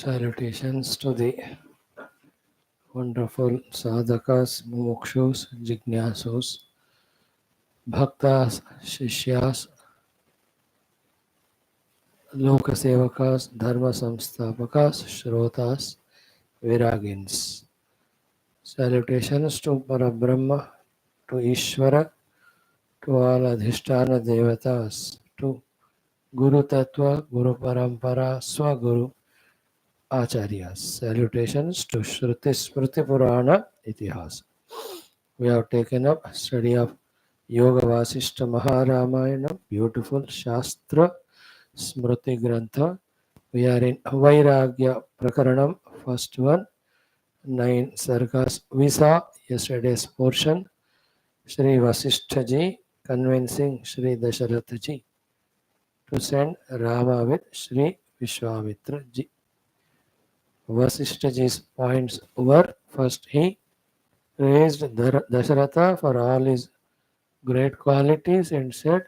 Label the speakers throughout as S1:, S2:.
S1: Salutations to the wonderful sadhakas, mumukshus, jignasus, bhaktas, shishyas, lokasevakas, dharma samsthapakas, shrotas, viragins. Salutations to Parabrahma, to Ishvara, to all Adhisthana Devatas, to Guru Tattva, Guru Parampara, Swaguru, Acharyas. Salutations to Shruti Smriti Purana Itihasa. We have taken up study of Yoga Vaashishtha Maha Ramayanam, beautiful Shastra Smriti Grantha. We are in Vairagya Prakaranam, first one, 9 sargas. We saw yesterday's portion, SRIVASHISTHA ji convincing Shri Dasharatha ji to send Rama with Shri Vishwamitra ji. Vasishtha ji's points were, first he praised Dasharatha for all his great qualities and said,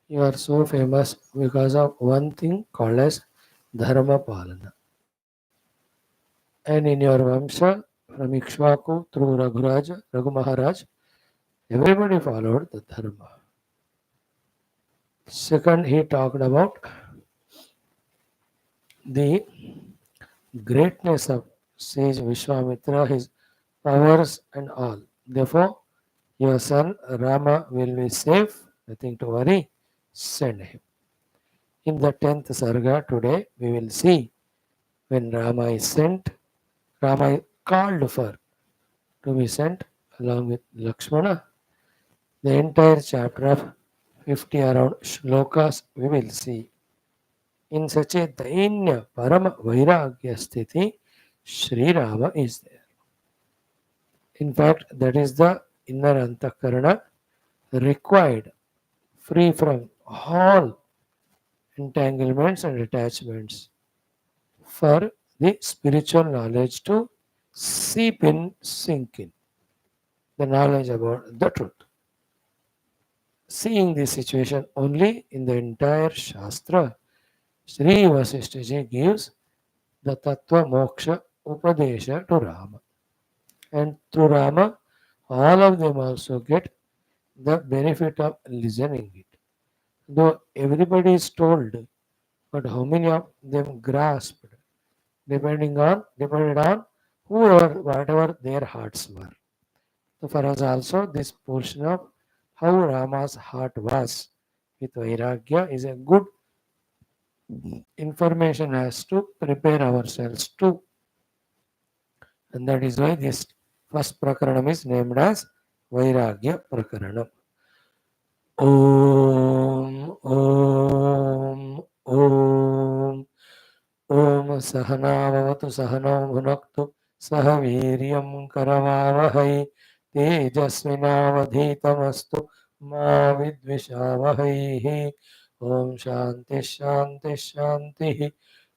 S1: "You are so famous because of one thing called as Dharma Palana. And in your Vamsha, from Ikshvaku through Raghu Maharaj, everybody followed the Dharma." Second, he talked about the greatness of sage Vishwamitra, his powers and all. Therefore, your son Rama will be safe, nothing to worry, send him. In the 10th Sarga today, we will see when Rama is sent, Rama is called for to be sent along with Lakshmana. The entire chapter of 50 around shlokas we will see. In such a dainya parama vairagya sthiti, Sri Rama is there. In fact, that is the inner antakarana required, free from all entanglements and attachments, for the spiritual knowledge to seep in, sink in, the knowledge about the truth. Seeing this situation only in the entire Shastra, Sri Vasishtha ji gives the Tattva Moksha Upadesha to Rama. And through Rama, all of them also get the benefit of listening it. Though everybody is told, but how many of them grasped, depended on whoever, whatever their hearts were. So for us also, this portion of how Rama's heart was with Vairagya is a good information as to prepare ourselves to. And that is why this first Prakaranam is named as Vairagya Prakaranam. Om, Om, Om. Om Sahana Vavatu Sahano Bhunaktu Sahaviryam Karavavahai Tejasvinavadhitamastu Ma Vidvishavahai. Om Shanti Shanti Shanti.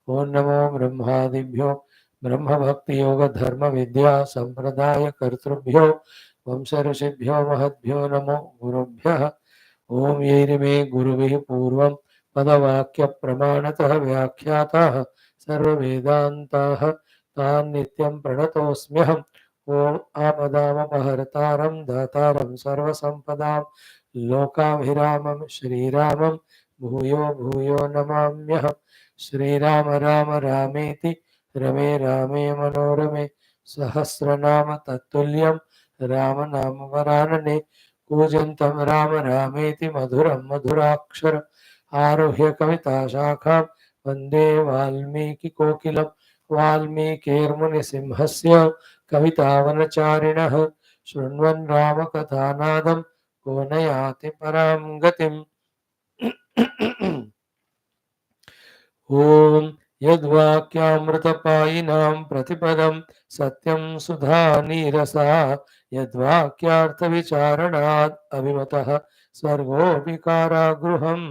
S1: Om Namo Brahmadibhyo Brahma Bhakti Yoga Dharma Vidya Sampradaya Kartrubhyo Vamsarashibhyo Mahadbhyo Namo Gurubhya. Om Yerime Guruvih Purvam Padavakya Pramanatah Vyakhyatāh Sarva Vedantah Tan Nityam Pranatosmyaham. Om Apadamapaharatāram Dhātāram Sarva Sampadam Lokabhiramam Shri Ramam Bhuyo Bhuyo Namamyaham. Shri Rama Rama Rameti Rame Rame Manorame Sahasranama Tattulyam Rama Nama Varanane Kujantam Rama Rameti Madhuram Madhurakshara Aruhya Kavita Shakham Vande Valmiki Kokilam Valmikirmuni Simhasya Kavitavanacharinaha Shunvan Rama Kathanadam Konayati Param Gatim. Om Yadvakyamrutapayinam Pratipadam Satyam Sudha Nirasa Yadvakyartha Vicharanad Avimataha Sargo Vikara Gruham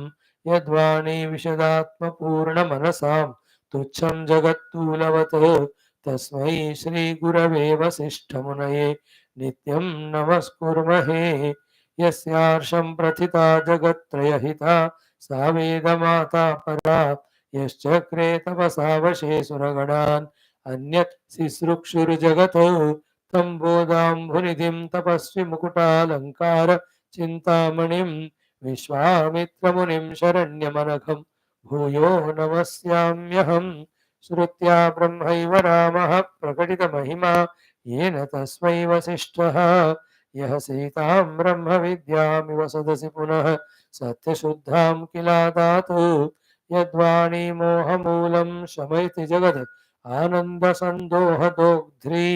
S1: Yadvani Vishadatma Purna Manasam Tucham Jagatulavat Tasmai Shri Gurave Vasishthamunaye Nityam Namaskurmahe Yasyarsham Prathita Jagatrayahita Saveda Mata Para यश्चक्रे तपसा वशे सुरगणान् अन्यत् सिसृक्षुर्जगतो तं बोधाम्भुनिधिं तपस्वि मुकुटालङ्कार चिन्तामणिं विश्वामित्रमुनिं शरण्यमनघं भूयो नमस्याम्यहम्। श्रुत्या ब्रह्मैव रामः प्रकटितमहिमा येन तस्मै वसिष्ठः यः सीतां ब्रह्मविद्यामिव सदसि पुनः सत्यशुद्धां किलादातु यद्वाणी मोहमूलं शमयति जगत् आनन्दसन्दोहदोग्ध्री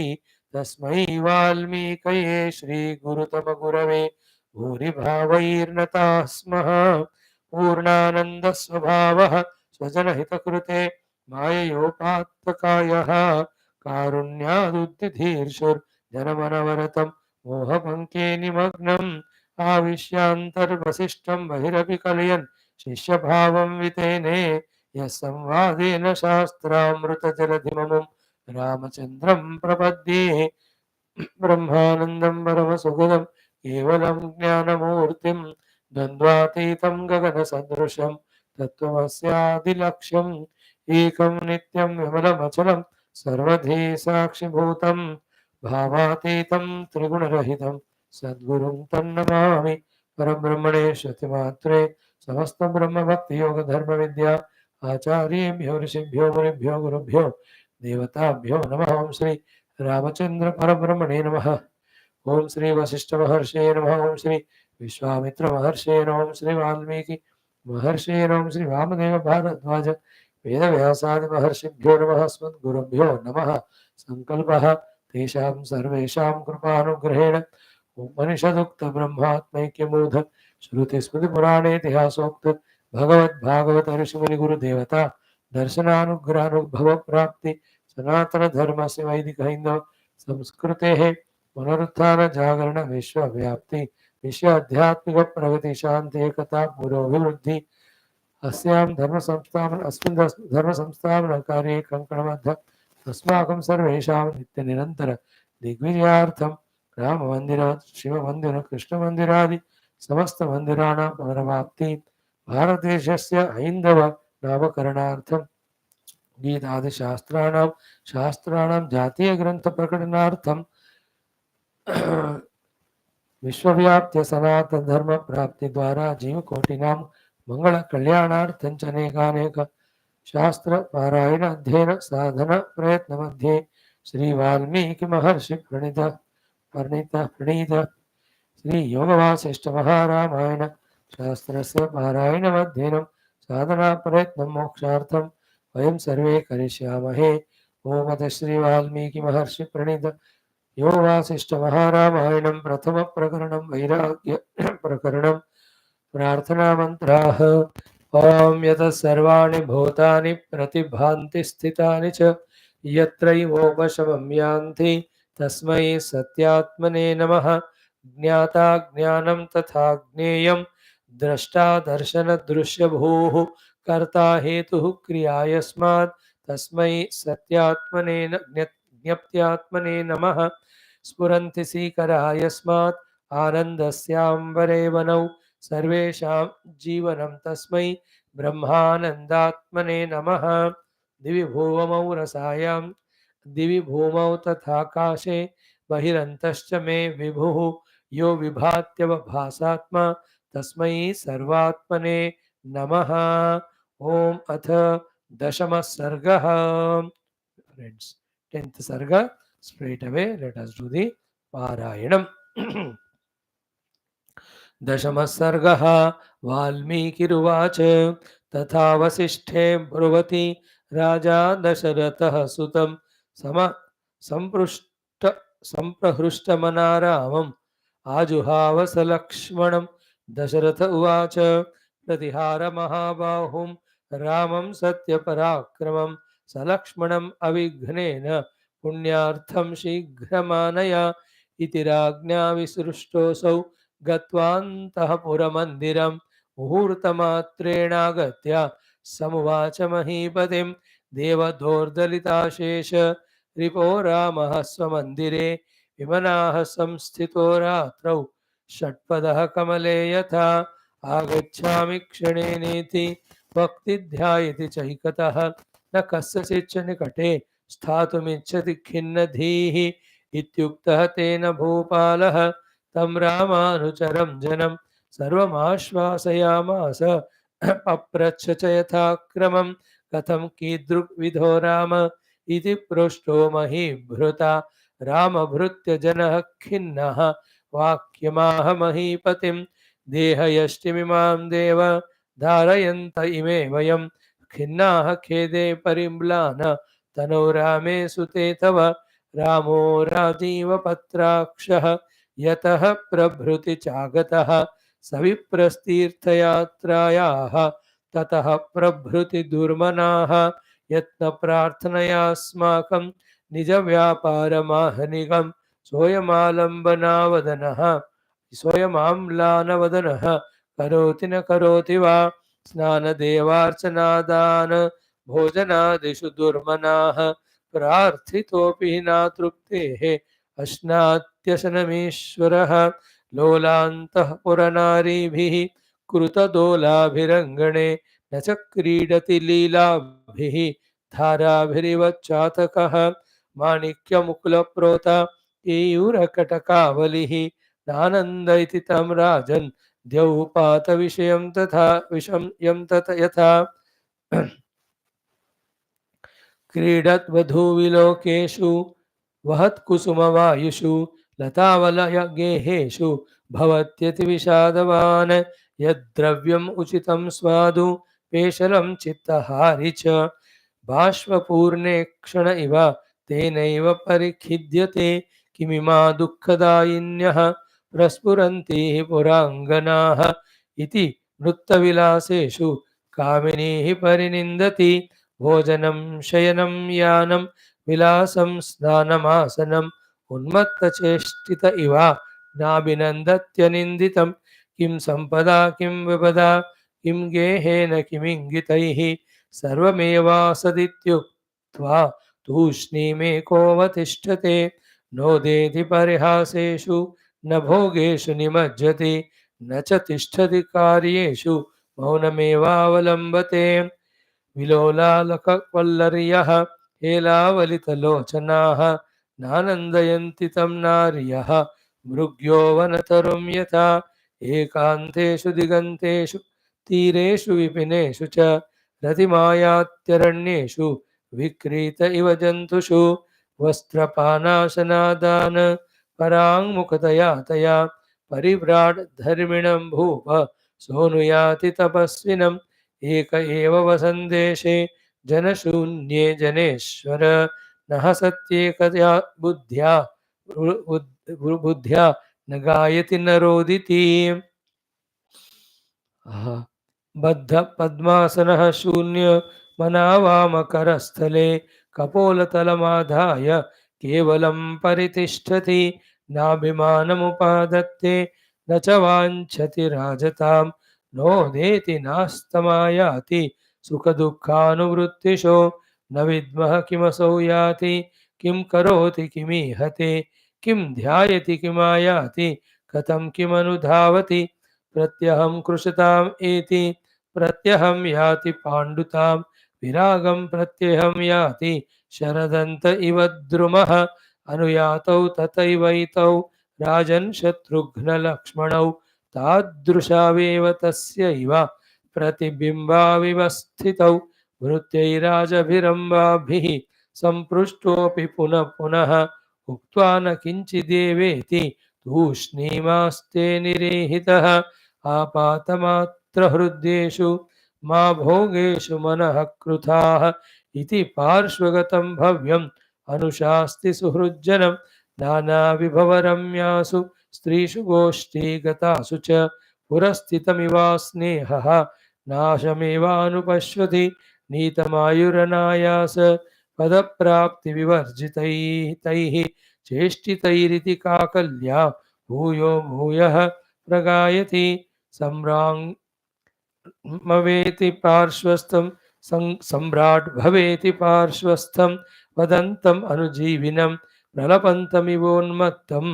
S1: तस्मै वाल्मीकये श्रीगुरुतमगुरवे भूरिभावैर्नताः स्मः। पूर्णानन्दस्वभावः स्वजनहितकृते माययोपात्तकायः कारुण्यादुद्धिधीर्षुर्जनमनवरतं मोहपङ्के निमग्नम् आविश्यान्तर्वसिष्ठं बहिरपि कलयन् शिष्यभावं वितेने यः संवादेन शास्त्रामृतजलधिममुं रामचन्द्रं प्रपद्ये ब्रह्मानन्दं परमसुखदं केवलं ज्ञानमूर्तिं द्वन्द्वातीतं गगनसदृशं तत्त्वमस्यादिलक्ष्यम् एकं नित्यं विमलमचलं सर्वधी साक्षिभूतं भावातीतं त्रिगुणरहितं सद्गुरुं तन्नमामि। परब्रह्मणे श्रुतिमात्रे समस्त ब्रह्मभक्तियोगधर्मविद्या आचार्येभ्यो ऋषिभ्यो मुनिभ्यो गुरुभ्यो देवताभ्यो नमः। ओं श्री रामचंद्र परब्रह्मणे नमः। ओं श्री वशिष्ठ महर्षे नमः। ओं श्री विश्वामित्र महर्षे नमः। ओं श्री वाल्मीकि महर्षे नमः। ओं श्री वामदेव भारद्वाज वेदव्यासादि महर्षिभ्यो नमः। अस्मद्गुरुभ्यो नमः। संकल्पः तेषां सर्वेषां कृपानुग्रहेण उपनिषदुक्त ब्रह्मात्मैक्यमूढ श्रुतिस्मृतिपुराणेतिहासोक्त भगवद्भागवत ऋषिमुनिगुरुदेवता दर्शनानुग्रहानुभव प्राप्ति सनातन धर्म से वैदिक हिंदू संस्कृतेः पुनरुत्थान जागरण विश्वव्याप्ति विश्व आध्यात्मिक प्रगति शांति एकता पुरोभिवृद्धि अस्यां धर्म संस्थापन अस्मिन् धर्म संस्थापन कार्ये कंकणबद्ध अस्माकं सर्वेषां नित्य निरंतर दिग्विजयार्थं राम मंदिर शिव मंदिर कृष्ण मंदिरादि समस्त मंदिराणां पुनर्वाप्ति भारतदेशस्य हैन्दव नामकरणार्थं गीतादिशास्त्राणां जातीय ग्रंथ प्रकटनार्थं विश्वव्याप्य सनातन धर्म प्राप्ति द्वारा जीवकोटिनां मंगल कल्याणार्थं च अनेकानेक शास्त्र पारायण अध्ययन साधन प्रयत्न मध्ये श्री वाल्मीकि महर्षि प्रणीत श्री योगवासिष्ठ महारामायण शास्त्रस्य पारायणमध्ययनं साधना प्रयत्नं मोक्षार्थं वयं सर्वे करिष्यामहे। ओम श्री वाल्मीकि महर्षि प्रणीत योगवासिष्ठ महारामायणं प्रथम प्रकरणं वैराग्य प्रकरणं प्रार्थना मंत्राः। ओम यतः सर्वाणि भूतानि प्रतिभान्ति स्थितानि च यत्रैवोपशमं यान्ति तस्मै सत्यात्मने नमः। ज्ञाता ज्ञानं तथा ज्ञेयं द्रष्टा दर्शनदृश्यभूः कर्ता हेतुः क्रिया यस्मात् तस्मै सत्यात्मने ज्ञप्त्यात्मने नमः। स्फुरन्ति सीकरा यस्मात् आनन्दस्याम्बरे वनौ सर्वेषां जीवनं तस्मै ब्रह्मानन्दात्मने नमः। दिवि भुवमौ रसायां दिवि भूमौ तथाकाशे बहिरन्तश्च मे विभुः यो विभात्यवभासात्मा तस्मै सर्वात्मने नमः। ओम अथ दशमः सर्गः। Friends, 10th sarga. Straight away let us do the Parayanam. दशमः सर्गः। वाल्मीकिरुवाच तथा वसिष्ठे ब्रुवति राजा दशरथः सुतं संप्रहृष्टमना रामम् आजुहाव स लक्ष्मणं। दशरथ उवाच प्रतिहार महाबाहुं रामं सत्यपराक्रमं सलक्ष्मणम् अविघ्नेन पुण्यार्थं शीघ्रमानय इति राज्ञा विसृष्टोऽसौ गत्वान्तःपुरमन्दिरं मुहूर्तमात्रेणागत्य समुवाच महीपतिं देवदोर्दलिताशेष रिपो रामः स्वमन्दिरे विमनाः संस्थितो रात्रौ षट्पदः कमले यथा आगच्छामि क्षणेनेति स्वक्ति ध्यायति चैकतः न कस्यचिच्च निकटे स्थातुमिच्छति खिन्नधीः इत्युक्तः तेन भूपालः तं रामानुचरं जनं सर्वमाश्वासयामास पप्रच्छ च यथाक्रमं कथं कीदृग्विधो राम इति पृष्टो महीभृता रामभृत्य जनः खिन्नः वाक्यमाह महीपतिं देहयष्टिमिमां देव धारयन्त इमे वयं खिन्नाः खेदे परिम्लान तनो रामे सुते तव रामो राजीवपत्राक्षः यतः प्रभृति चागतः सविप्रस्तीर्थयात्रायाः ततः प्रभृति दुर्मनाः यत्नप्रार्थनयास्माकं निजव्यापारमाहनिगं सोऽयमालम्बनावदनः सोऽयमाम्लानवदनः करोति न करोति वा स्नानदेवार्चनादान भोजनादिषु दुर्मनाः प्रार्थितोऽपि नातृप्तेः अश्नात्यशनमीश्वरः लोलान्तः पुरनारीभिः कृतदोलाभिरङ्गणे न च क्रीडति लीलाभिः धाराभिरिव चातकः माणिक्यमुकुलप्रोता केयूरकटकावलिः नानन्द इति तं राजन् द्यौपातविषयं तथा विषयं तथा यथा क्रीडद्वधूविलोकेषु वहत्कुसुमवायुषु लतावलयगेहेषु भवत्यतिविषादवान् यद्द्रव्यम् उचितं स्वादु पेशलं चित्तहारि च बाष्पपूर्णे क्षण इव तेनैव परिखिद्यते किमिमा दुःखदायिन्यः प्रस्फुरन्तीः पुराङ्गनाः इति नृत्तविलासेषु कामिनीः परिनिन्दति भोजनं शयनं यानं विलासं स्नानमासनम् उन्मत्तचेष्टित इव नाभिनन्दत्यनिन्दितं किं सम्पदा किं विपदा किं गेहेन किमिङ्गितैः सर्वमेवासदित्युक्त्वा तूष्णीमेकोऽवतिष्ठते नोदेति परिहासेषु न भोगेषु निमज्जति न च तिष्ठति कार्येषु मौनमेवावलम्बते विलोलालकवल्लर्यः हेलावलितलोचनाः नानन्दयन्ति तं नार्यः मृग्यौवनतरुं यथा एकान्तेषु दिगन्तेषु तीरेषु विपिनेषु च रतिमायात्यरण्येषु विक्रीत इव जन्तुषु वस्त्रपानाशनादान पराङ्मुखतया तया परिव्राट् धर्मिणं भूप सोऽनुयाति तपस्विनम् एक एव वसन्देशे जनशून्ये जनेश्वर नः सत्येकया बुद्ध्या न गायति न रोदिति बद्ध पद्मासनः शून्य मनावामकरस्थले कपोलतलमाधाय केवलं परितिष्ठति नाभिमानमुपादत्ते न च वाञ्छति राजतां नोदेति नास्तमायाति सुखदुःखानुवृत्तिशो न विद्मः किमसौ याति किं करोति किमीहते किं ध्यायति किमायाति कथं किमनुधावति प्रत्यहं कृशताम् एति प्रत्यहं याति पाण्डुतां विरागं प्रत्यहं याति शरदन्त इव द्रुमः अनुयातौ तथैवैतौ राजन् शत्रुघ्नलक्ष्मणौ तादृशावेव तस्यैव प्रतिबिम्बाविव स्थितौ भृत्यैराजभिरम्बाभिः सम्पृष्टोऽपि पुनः पुनः उक्त्वा न किञ्चिदेवेति तूष्णीमास्ते निरेहितः आपातमात्रहृद्येषु मा भोगेषु मनः कृताः इति पार्श्वगतं भव्यम् अनुशास्ति सुहृज्जनं नानाविभवरम्यासु स्त्रीषु गोष्ठीगतासु च पुरस्थितमिवास्नेहः नाशमेवानुपश्यति नीतमायुरनायास पदप्राप्तिविवर्जितैः तैः चेष्टितैरिति काकल्या भूयो भूयः प्रगायति सम्राङ्मवेति पार्श्वस्थं सम्राट् भवेति पार्श्वस्थं वदन्तम् अनुजीविनं प्रलपन्तमिवोन्मत्तं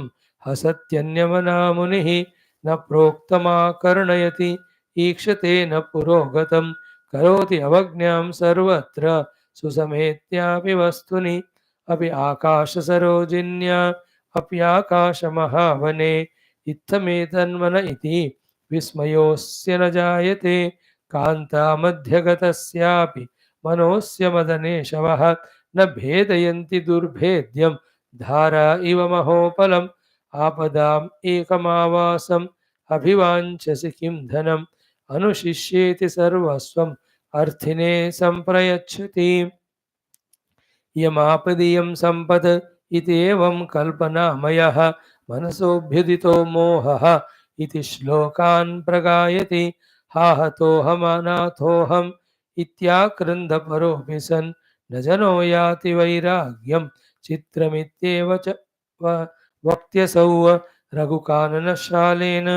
S1: हसत्यन्यमना मुनिः न प्रोक्तमाकर्णयति ईक्षते न पुरोगतं करोति अवज्ञां सर्वत्र सुसमेत्यापि वस्तुनि अपि आकाशसरोजिन्या अप्याकाशमहावने इत्थमेतन्मन इति विस्मयोऽस्य न जायते कान्तामध्यगतस्यापि मनोऽस्य मदनेशवः न भेदयन्ति दुर्भेद्यं धारा इव महोपलम् आपदाम् एकमावासम् अभिवाञ्छसि किं धनम् अनुशिष्येति सर्वस्वम् अर्थिने सम्प्रयच्छति यमापदीयं सम्पत् इत्येवं कल्पनामयः मनसोऽभ्युदितो मोहः इति श्लोकान् प्रगायति हाहतोऽहमनाथोऽहम् इत्याक्रन्दपरोऽपि सन् न जनो याति वैराग्यं चित्रमित्येव च वक्त्यसौ रघुकाननशालेन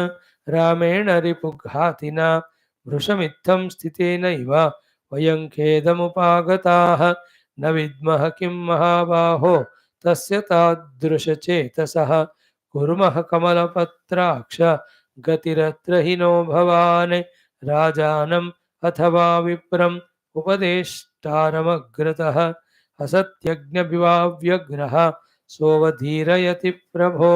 S1: रामेण रिपुघातिना वृषमित्थं स्थितेनैव वयं खेदमुपागताः न विद्मः किं महाबाहो तस्य तादृशचेतसः कुर्मः कमलपत्राक्ष गतिरत्र हि नो भवान् राजानम् अथवा विप्रम् उपदेष्टारमग्रतः असत्यज्ञभिवाव्यग्रः सोऽवधीरयति प्रभो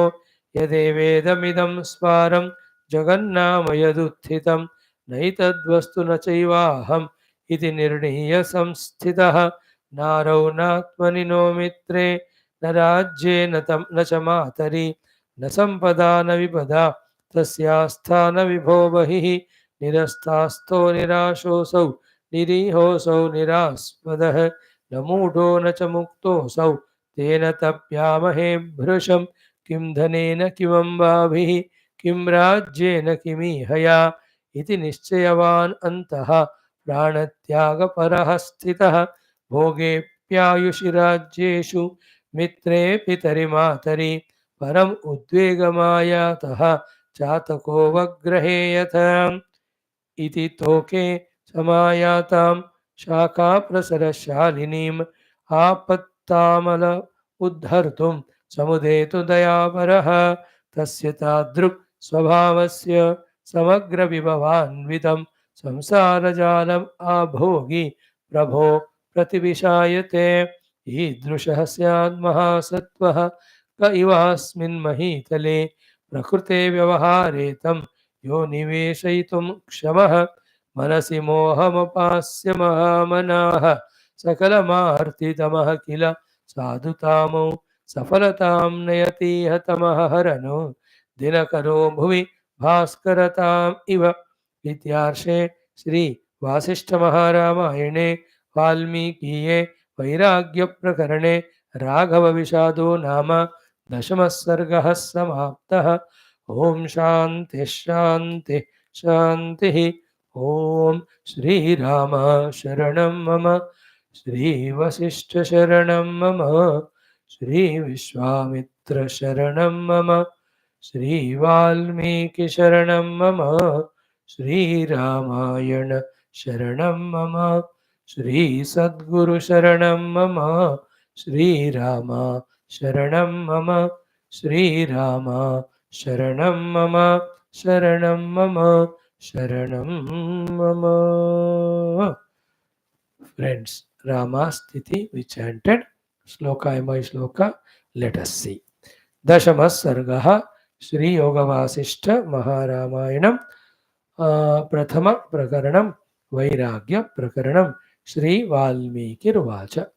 S1: यदेवेदमिदं स्वारं जगन्नाम यदुत्थितं नैतद्वस्तु न चैवाहम् इति निर्णीय संस्थितः नारौ नात्मनि नो मित्रे न राज्ये न च मातरि न सम्पदा न विपदा तस्यास्था न विभो बहिः निरस्तास्थो निराशोऽसौ निरीहोऽसौ निरास्पदः न मूढो न च मुक्तोऽसौ तेन तप्यामहे भृशं किं धनेन किमम्बाभिः किं राज्येन किमीहया इति निश्चयवान् अन्तः प्राणत्यागपरः स्थितः भोगेऽप्यायुषि राज्येषु मित्रे पितरि मातरि परम् उद्वेगमायातः चातको वग्रहे यथा इति तोके समायातां शाखाप्रसरशालिनीम् आपत्तामल उद्धर्तुं समुदेतु दयापरः तस्य तादृक् स्वभावस्य समग्रविभवान्वितं संसारजालम् आभोगी प्रभो प्रतिविशायते ईदृशः स्यात् महासत्त्वः क इवास्मिन् महीतले प्रकृते व्यवहारे तं यो निवेशयितुं क्षमः मनसि मोहमपास्य महामनाः सकलमार्तितमः किल साधुतामौ सफलतां नयतीह तमः हरनो दिनकरो भुवि भास्करताम् इव इत्यार्षे श्री वासिष्ठमहारामायणे वाल्मीकीये वैराग्यप्रकरणे राघवविषादो नाम दशमः सर्गः समाप्तः। ओम शान्तिः शान्तिः शान्तिः। ओम श्रीराम शरणं मम श्रीवसिष्ठशरणं मम श्रीविश्वामित्रशरणं मम श्रीवाल्मीकिशरणं मम श्रीरामायण शरणं मम श्रीसद्गुरुशरणं मम श्रीराम शरणं मम श्रीराम शरणं मम शरणं मम शरणं मम. Friends, Rama's Stithi we chanted shloka by shloka. Let us see. Dashamas Sargaha Shri Yoga Vaashishtha Maharamayana Prathama Prakaranam Vairagya Prakaranam Shri Valmiki Ruvacha.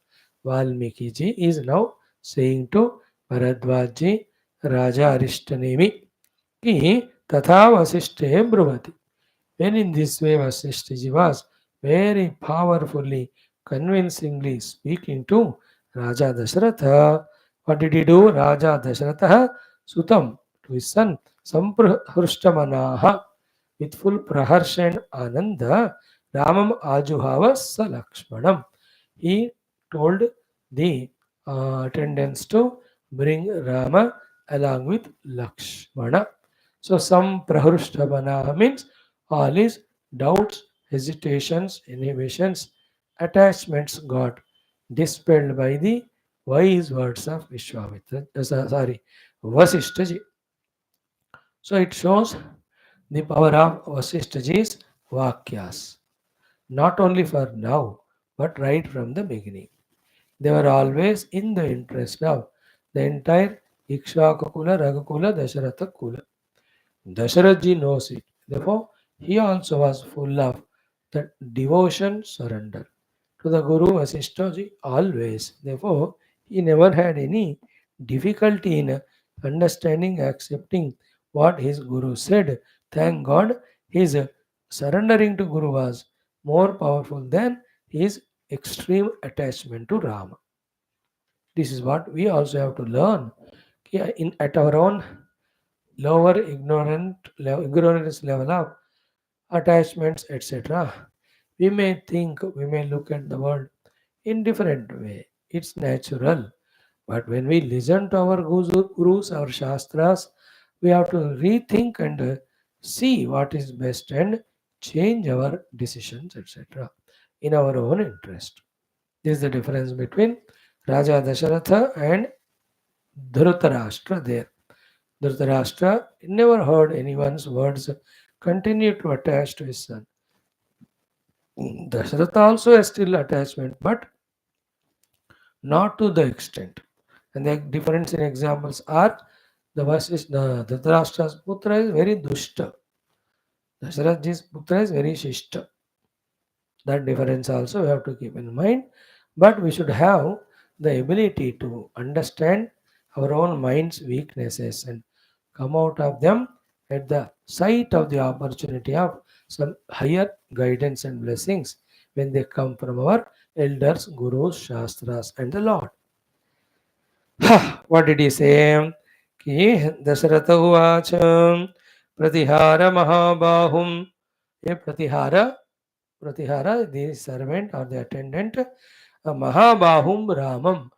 S1: Valmiki ji is now saying to Bharadwaj ji Raja Arishtanemi ki Tatha Vasishte Bruvati. When in this way Vasishta ji was very powerfully, convincingly speaking to Raja Dashratha. What did he do? Raja Dashratha Sutam, to his son, Samprahrushtamanaha, with full praharsha and ananda, Ramam Ajuhava Salakshmanam. He told the attendants to bring Rama along with Lakshmana. So, Samprahrushtamanaha means all his doubts, hesitations, inhibitions, attachments got dispelled by the wise words of Vishwamitra, Vasishta ji. So it shows the power of Vasishta ji's Vakyas. not only for now, but right from the beginning. They were always in the interest of the entire Ikshvakukula, Raghukula, Dasharatha Kula. Dasharathji knows it. Therefore, he also was full of that devotion, surrender to the Guru Vasishthaji always. Therefore, he never had any difficulty in understanding, accepting what his Guru said. Thank God, his surrendering to Guru was more powerful than his extreme attachment to Rama. This is what we also have to learn. At our own lower ignorance level of attachments, etc. We may think, we may look at the world in different way. It's natural. But when we listen to our gurus, our shastras, we have to rethink and see what is best and change our decisions, etc. in our own interest. This is the difference between Raja Dasharatha and Dhritarashtra there. Dhritarashtra never heard anyone's words, continued to attach to his son. Dasharatha also has still attachment, but not to the extent. And the difference in examples are the Dhritarashtra's putra is very dushta. Dasharatha's putra is very shishta. That difference also we have to keep in mind. But we should have the ability to understand our own mind's weaknesses and come out of them at the sight of the opportunity of some higher guidance and blessings when they come from our elders, gurus, shastras, and the Lord. What did he say? कि दशरथ उवाच प्रतिहार महाबाहुम ये Pratihara, the servant or the attendant, Mahabahum Ramam,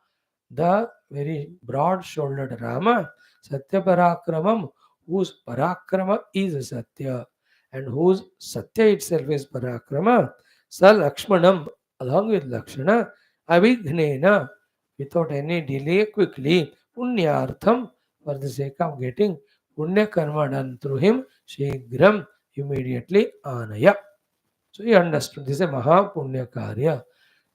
S1: the very broad shouldered Rama, Satya Parakramam, whose Parakrama is Satya and whose Satya itself is Parakrama, Sa Lakshmanam, along with Lakshana, Avignena, without any delay, quickly, Punyartham, for the sake of getting Punya Karma done through him, Shigram, immediately Anaya. So he understood this is a Maha Punya Karya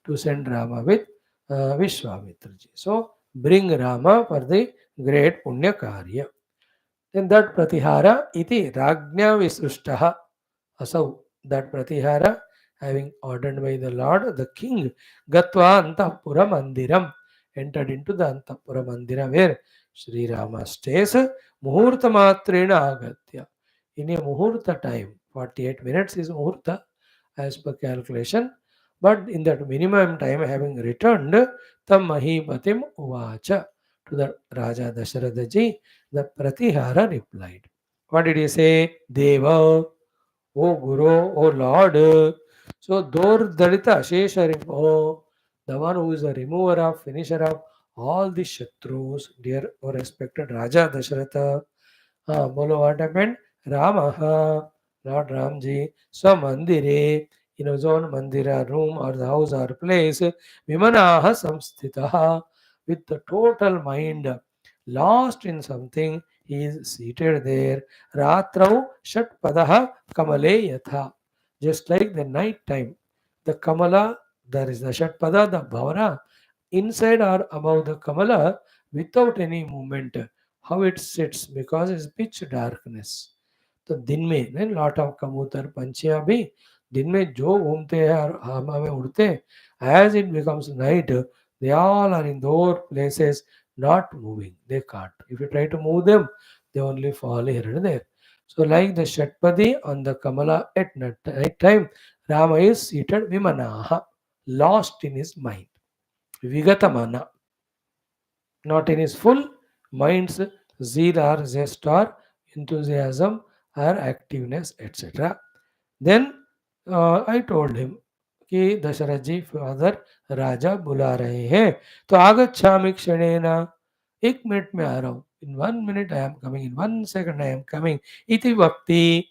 S1: to send Rama with Vishwamitra ji. So bring Rama for the great Punya Karya. Then that Pratihara iti Ragnya Visrushtaha Asau. That Pratihara having ordered by the Lord, the king, Gatva Antapura Mandiram, entered into the Antapura Mandira where Sri Rama stays, Muhurta Matrena Agatya. In a Muhurta time, 48 minutes is Muhurta as per calculation, but in that minimum time having returned, Tam Mahipatim Uvacha to the Raja Dasharathaji, the Pratihara replied. What did he say? Deva, O Guru, O Lord. So Dor Dalita Shesharimo, the one who is the remover of, finisher of all the Shatrus, dear or respected Raja Dasharatha. Bolo what happened? Ramaha, Lord Ramji, Swamandire, in his own mandira room or the house or place, Vimanaha Samsthitaha, with the total mind lost in something, he is seated there. Ratrau Shatpadaha Kamale Yatha. Just like the night time, the Kamala, there is the Shatpada, the Bhavana, inside or above the Kamala without any movement. How it sits because it's pitch darkness. तो दिन में lot of कबूतर पंछियां भी दिन में जो घूमते हैं और हवा में उड़ते हैं as it becomes night they all are in their places not moving. They can't. If you try to move them, they only fall here and there. So, like the Shatpadi on the Kamala at night time, Rama is seated Vimanaha, lost in his mind. Vigatamana, not in his full mind's zeal or zest or enthusiasm or activeness, etc. Then I told him कि दशरथ जी father राजा बुला रहे हैं तो आगच्छामि क्षणेन एक minute में आ रहा हूँ इन 1 minute I am coming in 1 second I am coming इति वक्ति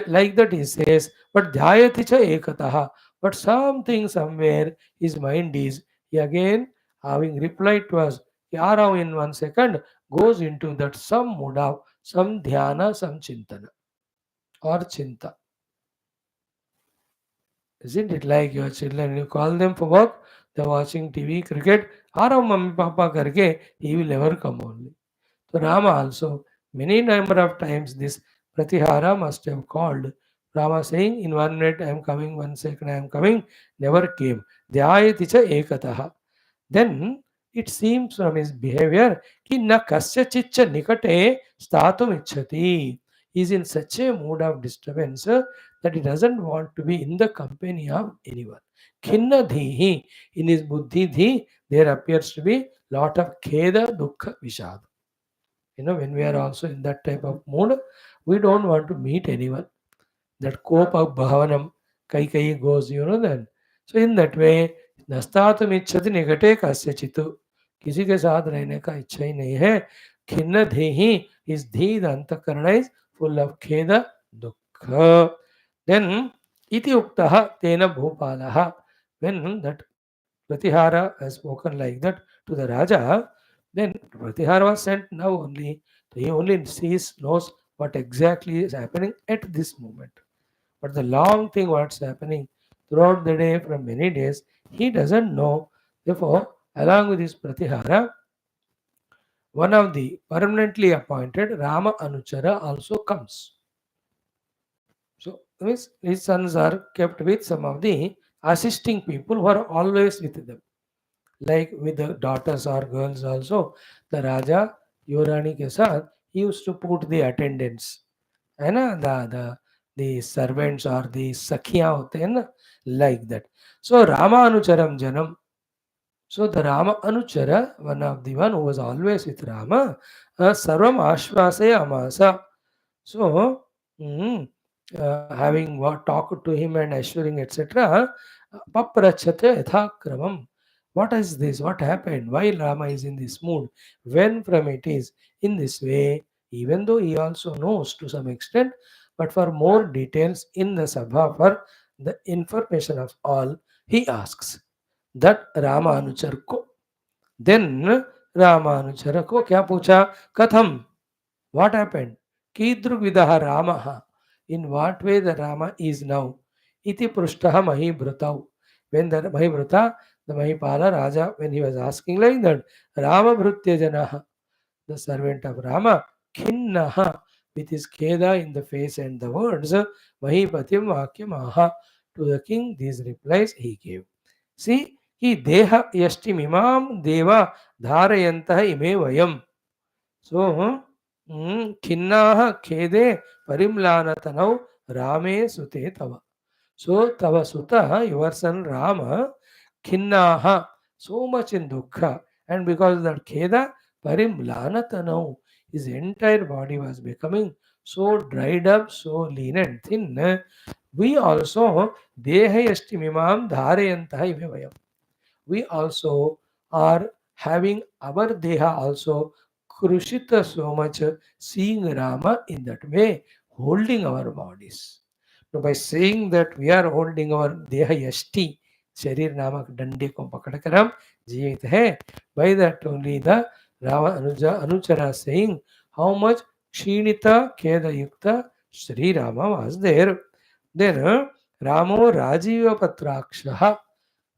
S1: like that he says but ध्यायति च एकतः but something somewhere his mind is he again having replied to us कि आ रहा हूँ in 1 second goes into that some mood of some dhyana some chintana or chinta. Isn't it like your children? You call them for work, they're watching TV, cricket, or mummy papa karke, he will never come only. So Rama also, many number of times this Pratihara must have called. Rama saying, in 1 minute I am coming, 1 second I am coming, never came. Dhyayati cha ekataha. Then it seems from his behavior कि न कस्यचिच्च निकटे स्थातुम इच्छति. He is in such a mood of disturbance that he doesn't want to be in the company of anyone. Khinna dhihi. In his buddhi dhi, there appears to be lot of kheda, dukkha, vishad. When we are also in that type of mood, we don't want to meet anyone. That cope of bhavanam, kai goes, then. So in that way, नस्तातुम इच्छति निकटे कस्यचित्. किसी के साथ रहने का इच्छा ही नहीं है. खिन्न धेहि, his dhi, the antakarana is full of kheda, dukkha. Then iti uktaha tena bhupalaha. When that Pratihara has spoken like that to the Raja, then Pratihara was sent now only. So he only sees, knows what exactly is happening at this moment. But the long thing what's happening throughout the day from many days, he doesn't know. Therefore, along with this Pratihara, one of the permanently appointed Rama Anuchara also comes. So his sons are kept with some of the assisting people who are always with them. Like with the daughters or girls also, the Raja Yuvrani ke saath, he used to put the attendants, है ना, the servants or the sakhiya होते हैं ना, like that. So Rama Anucharam Janam. So the Rama Anuchara, one of the one who was always with Rama, Sarvam Ashvasaya Amasa. So having what talked to him and assuring etc. Paprachate yathakramam. What is this? What happened? Why Rama is in this mood? When from it is in this way, even though he also knows to some extent, but for more details in the Sabha, for the information of all, he asks that Ramanuchar ko. Then Ramanuchar ko kya pucha? Katham. What happened? Kidruvidaha Ramaha. In what way the Rama is now? Iti Prushtaha Mahibhrutau. When the Mahibhruta, the Mahipala Raja, when he was asking like that, Rama Bhrutyajanaha, the servant of Rama, Khinnaha, with his Kheda in the face and the words, Mahipatim Vakyamaha. To the king, these replies he gave. See, he Deha Yashtimimam Deva Dharayantaha Ime Vayam. So, Khinnaha Khede Parimlanatanav Rame Sute Tava. So, Tava Sutta, your son Rama, Khinnaha, so much in Dukkha, and because of that Kheda, Parimlanatanav, his entire body was becoming so dried up, so lean and thin. We also, Deha Yashtimimam Dharayantaha Ivevayam. We also are having our Deha also Krushita so much, seeing Rama in that way, holding our bodies. Now, by saying that we are holding our Deha Yashti, Sharir Namak Dandi ko pakadakaram, Jeevit hai, by that only the Rama Anuchara saying how much Kshinita Keda Yukta Sri Rama was there. Then Ramo Rajiva Patrakshaha,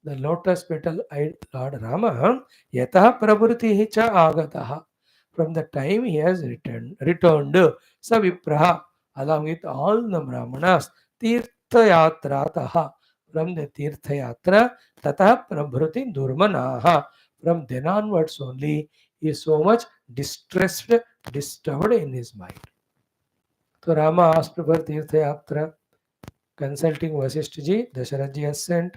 S1: the lotus petal eyed Lord Rama, Yataha Prabhurti cha Agataha. From the time he has returned Savipraha, along with all the Brahmanas, Tirthayatrataha, from the Tirthayatra, Tataha Prabhuti Durmanaha. From then onwards only, he is so much distressed, disturbed in his mind. So Rama asked for Tirthayatra, consulting Vaashishtha ji, Dasharatha ji has sent.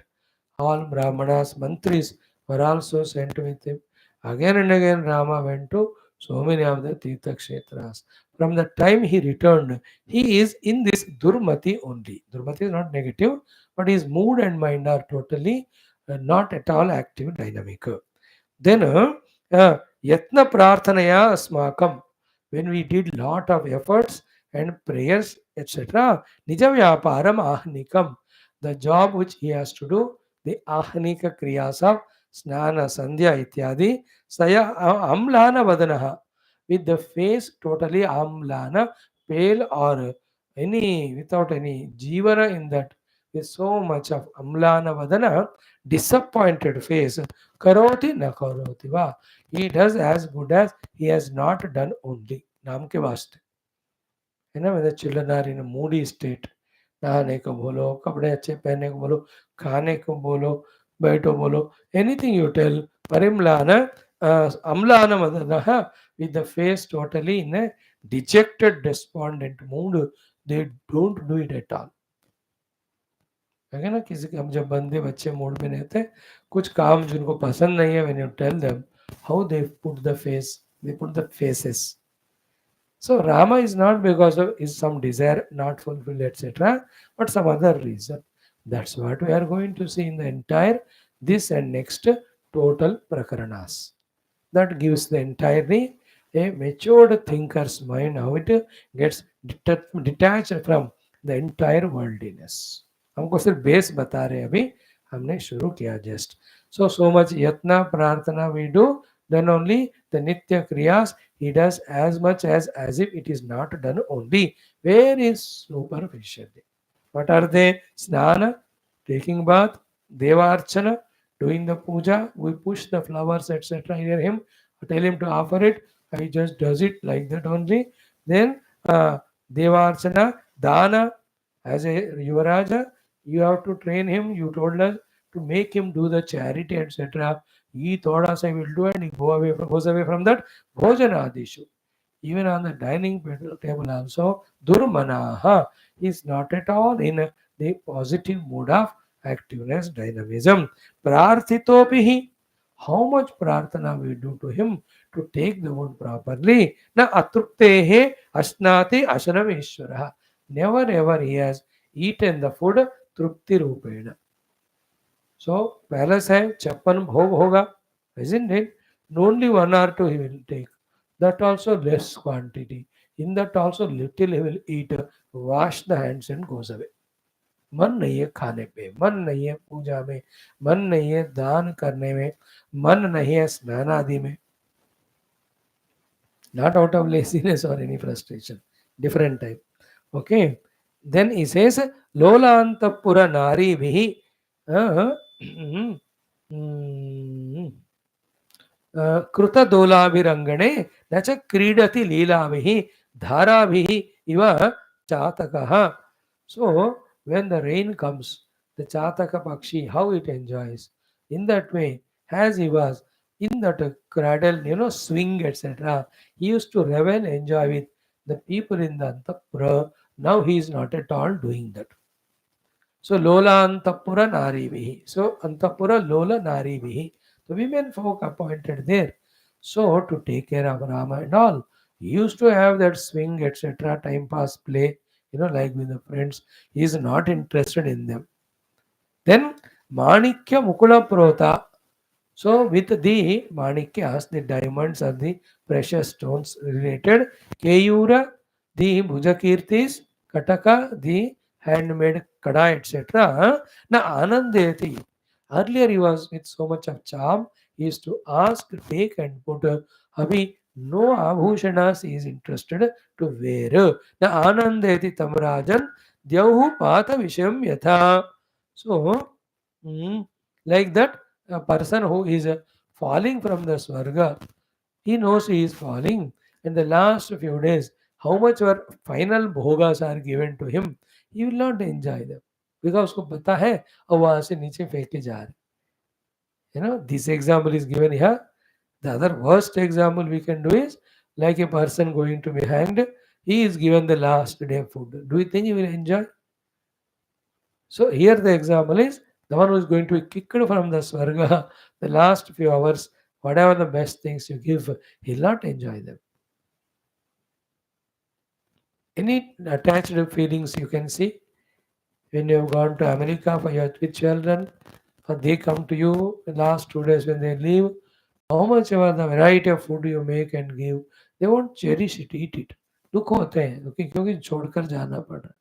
S1: All Brahmanas, mantris were also sent with him. Again and again, Rama went to so many of the Tirtha Kshetras. From the time he returned, he is in this Durmati only. Durmati is not negative, but his mood and mind are totally not at all active, dynamic. Then, Yatna Prarthanaya Asmakam, when we did lot of efforts and prayers, etc., Nijavyaparam Ahnikam, the job which he has to do, the ahnika kriyas of snana, sandhya, ityadi, saya amlana vadanaha, with the face totally amlana, pale or any, without any jivana in that with so much of Amlana Vadana, disappointed face. Karoti na karoti va. He does as good as he has not done only. नाम के वास्ते है ना. When the children are in a moody state, नहाने को बोलो, कपड़े अच्छे पहनने को बोलो, खाने को बोलो, बैठो बोलो, anything you tell, Parimlana, Amlana Madanaha, with the face totally in a dejected, despondent mood, they don't do it at all. है ना. किसी हम जब बंदे बच्चे मूड में रहते, कुछ काम जिनको पसंद नहीं है, when you tell them how they put the face, they put the faces. So Rama is not because of is some desire not fulfilled, etc., but some other reason. That's what we are going to see in the entire this and next total prakaranas. That gives the entirely a matured thinker's mind, how it gets detached from the entire worldliness. हमको सिर्फ base बता रहे अभी, हमने शुरू किया just. So much yatna prarthana we do, then only the nitya kriyas he does as much as if it is not done only. Where is superficially? What are they? Snana, taking bath, devarchana, doing the puja, we push the flowers, etc. near him, tell him to offer it, he just does it like that only. Then devarchana, dana, as a Yuvaraja, you have to train him, you told us to make him do the charity, etc. He thought us I will do, and he goes away from that. Bhojana Adishu. Even on the dining table also, Durmanaha is not at all in the positive mood of activeness, dynamism. Prarthitopihi. How much prarthana we do to him to take the wood properly. Na atruptehe asnati ashanam ishvara. Never ever he has eaten the food trupti rupena. So palace hai, chappan bhog hoga, isn't it? Only one or two he will take. That also less quantity. In that also little he will eat, wash the hands and goes away. मन नहीं है खाने पे, मन नहीं है पूजा में, मन नहीं है दान करने में, मन नहीं है स्नान आदि में. Not out of laziness or any frustration, different type. Okay. Then he says, Lola antapura nari vihi. कृतदोलाभिरङ्गणे न च क्रीडति लीलाभिः धाराभिः इव चातकः. So when the rain comes, the chataka pakshi, how it enjoys. In that way, as he was in that cradle, swing, etc., he used to revel, enjoy with the people in the Antapura. Now he is not at all doing that. So Lola Antapura Narivihi. So Antapura Lola Narivihi. The women folk appointed there. So to take care of Rama and all. He used to have that swing, etc., time pass play, like with the friends. He is not interested in them. Then Manikya Mukula Prota. So with the Manikyas, the diamonds are the precious stones related. Keyura, the Bhujakirtis, Kataka, the handmade kada, etc. Now Anandeti. Earlier he was with so much of charm. He used to ask, take and put. Abhi no abhushanas he is interested to wear. Now Anandeti Tamrajan Dyahu Pata Visham Yatha. So like that, a person who is falling from the Swarga, he knows he is falling. In the last few days, how much our final bhogas are given to him, he will not enjoy them. Because उसको पता है और वहां से नीचे फेंके जा रहे. This example is given here. The other worst example we can do is like a person going to be hanged. He is given the last day of food. Do you think he will enjoy? So here the example is the one who is going to be kicked from the Swarga, the last few hours, whatever the best things you give, he will not enjoy them. Any attached feelings you can see when you have gone to America for your with children, or they come to you the last 2 days when they leave, how much ever the variety of food you make and give, they won't cherish it, eat it. दुख होते हैं क्योंकि छोड़कर जाना पड़ रहा है.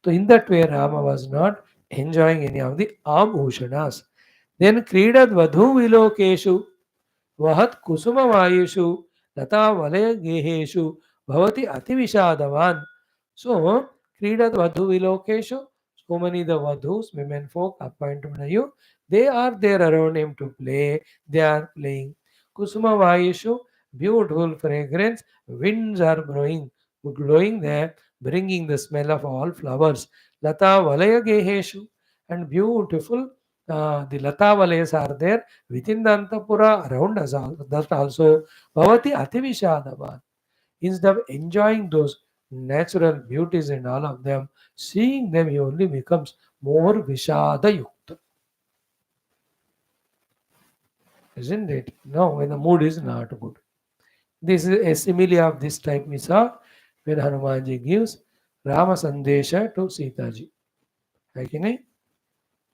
S1: So in that way, Rama was not enjoying any of the abhushanas. Then Kridad Vadhu Vilokeshu Vahat Kusuma Vayushu Lata Valaya Geheshu Bhavati Ati Vishadavan. So Kridad Vadhu Vilokeshu. So many the Vadhus, women folk appointed by you, they are there around him to play. They are playing. Kusuma Vayishu, beautiful fragrance, winds are blowing there, bringing the smell of all flowers. Lata Valaya Geheshu, and beautiful the Lata Valayas are there within the Antapura around us. That also Bhavati Ativishadava. Instead of enjoying those natural beauties and all of them, seeing them, he only becomes more Vishada Yukta. Isn't it? No, when the mood is not good. This is a simile of this type we saw when Hanumanji gives Rama Sandesha to Sita ji. है कि नहीं?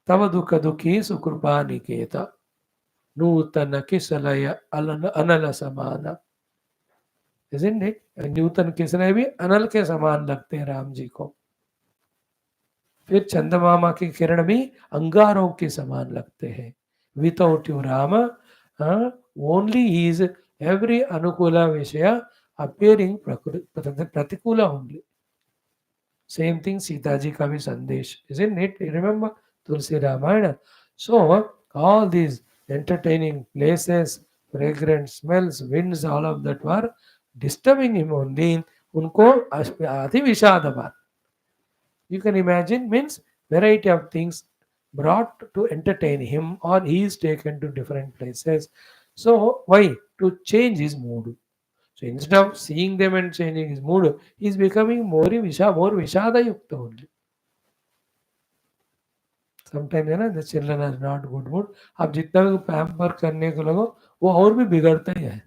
S1: तव दुख दुखी सुकृपा निकेता नूतन किसलय अनल समान. Isn't it? नूतन किसलय भी अनल के समान लगते हैं राम जी को. फिर चंद्रमामा की किरण भी अंगारों के समान लगते हैं. Without you Ram only is every अनुकूल विषय अपियरिंग प्रतिकूल only. Same thing Sita ji का भी संदेश. Isn't it? Remember Tulsi Ramayana. So all these entertaining places, fragrant smells, winds, all of that were disturbing him only. उनको अति विषाद. You can imagine means variety of things brought to entertain him, or he is taken to different places. So why? To change his mood. So instead of seeing them and changing his mood, he is becoming more Vishada Yukta only. Sometimes है ना, the children are not good mood. आप जितना भी pamper करने को लगो वो और भी बिगड़ते ही है.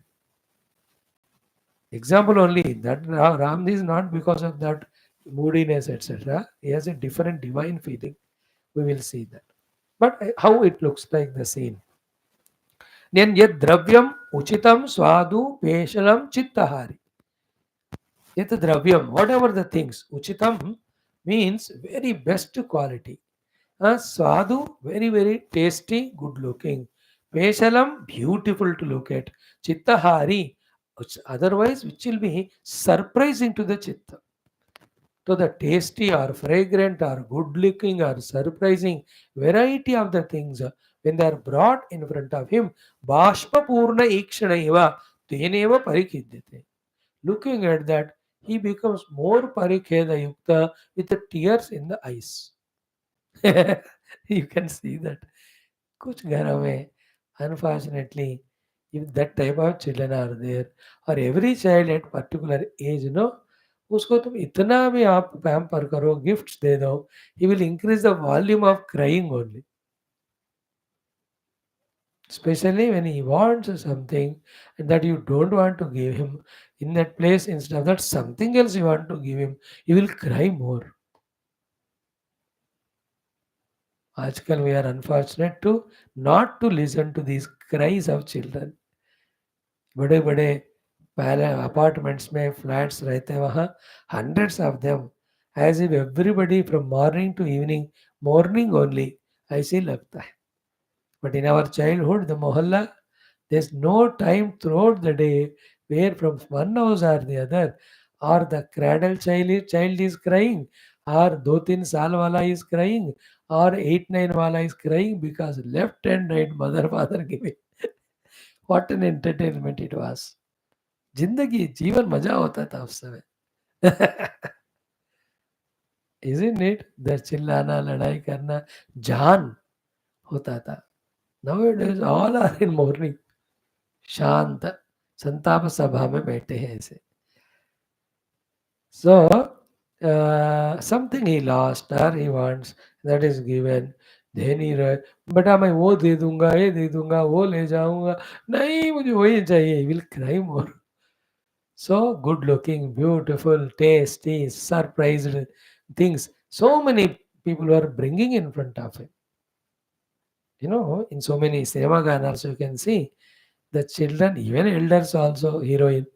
S1: Example only that Ram is not because of that moodiness etc. He has a different divine feeling. We will see that. But how it looks like the scene. Then yad dravyam uchitam swadu peshalam chittahari. Yet dravyam, whatever the things, uchitam means very best quality. Swadu, very, very tasty, good looking. Peshalam, beautiful to look at. Chittahari, otherwise, which will be surprising to the chitta. So the tasty or fragrant or good looking or surprising variety of the things when they are brought in front of him, Bashpa Purna Ikshana Teneva Parikidyate. Looking at that, he becomes more Parikheda Yukta with the tears in the eyes. You can see that. Kuch ghara mein, unfortunately, if that type of children are there, or every child at particular age, उसको तुम इतना भी आप pamper करो, gifts दे दो, he will increase the volume of crying only. Especially when he wants something and that you don't want to give him, in that place, instead of that something else you want to give him, he will cry more. आजकल we are unfortunate to not to listen to these cries of children. बड़े बड़े पहले apartments में flats रहते हैं वहाँ hundreds of them, as if everybody from morning to evening, morning only ऐसे लगता है. But in our childhood, the mohalla, there's no time throughout the day where from one house or the other, or the cradle child is crying, or 2-3 saal wala is crying, or 8-9 wala is crying because left and right mother father giving. What an entertainment it was. जिंदगी जीवन मजा होता था उस समय. Isn't it? The चिल्लाना लड़ाई करना जान होता था. Nowadays all are in mourning. शांत संताप सभा में बैठे हैं ऐसे. So something he lost or he wants, that is given. Then he बेटा मैं वो दे दूंगा, ये दे दूंगा, वो ले जाऊंगा, नहीं मुझे वही चाहिए. He will cry more. So good looking, beautiful, tasty, surprised things. So many people are bringing in front of him. In so many cinema ganas you can see the children, even elders also, heroine,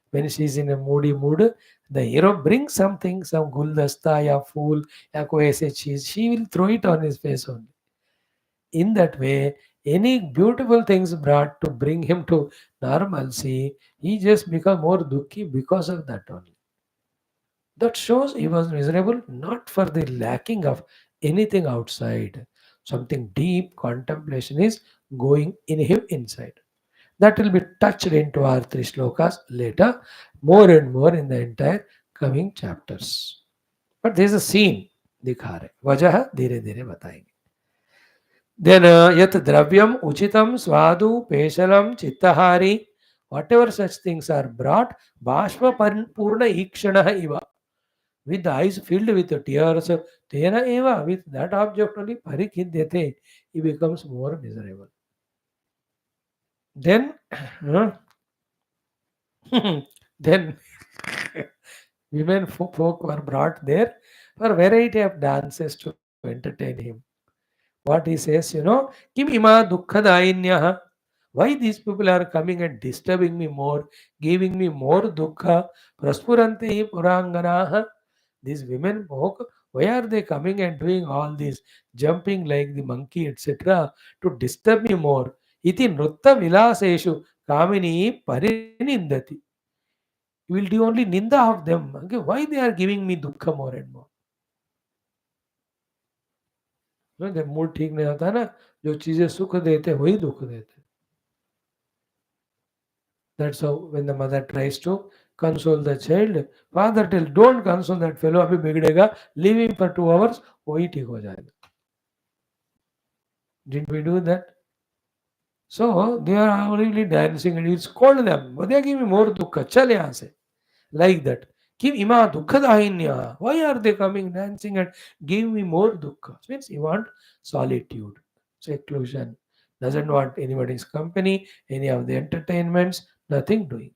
S1: when she's in a moody mood, the hero brings something, some guldasta, ya fool, ya koi aise cheez, she will throw it on his face only. In that way, any beautiful things brought to bring him to normalcy, he just become more dukhi because of that only. That shows he was miserable not for the lacking of anything outside. Something deep contemplation is going in him inside. That will be touched into our three shlokas later, more and more in the entire coming chapters. But there is a scene दिखा रहे वजह धीरे धीरे बताएंगे. Then yat dravyam uchitam swadu peshalam chittahari, whatever such things are brought, bhashma purna ikshana iva, with the eyes filled with tears, tena eva, with that object only parikhidyate, he becomes more miserable. Then, then women folk were brought there for variety of dances to entertain him. What he says, Kim ima dukkha. Why these people are coming and disturbing me more, giving me more dukkha? Praspuranti puranganaha. These women folk, why are they coming and doing all this, jumping like the monkey, etc., to disturb me more? Iti nrutta vilaseshu kamini parinindati. You will do only ninda of them. Okay, why they are giving me dukkha more and more? जब mood ठीक नहीं होता ना, जो चीजें सुख देते वही दुख देते. That's how when the mother tries to console the child, father tell, don't console that fellow, अभी बिगड़ेगा, leave him for 2 hours, वही ठीक हो जाएगा. Didn't we do that? So they are already dancing and you scold them, but they are giving more dukkha, चल यहाँ से. Like that. Give ima dukkha. Why are they coming dancing and give me more dukkha? Means he want solitude, seclusion, doesn't want anybody's company, any of the entertainments, nothing doing.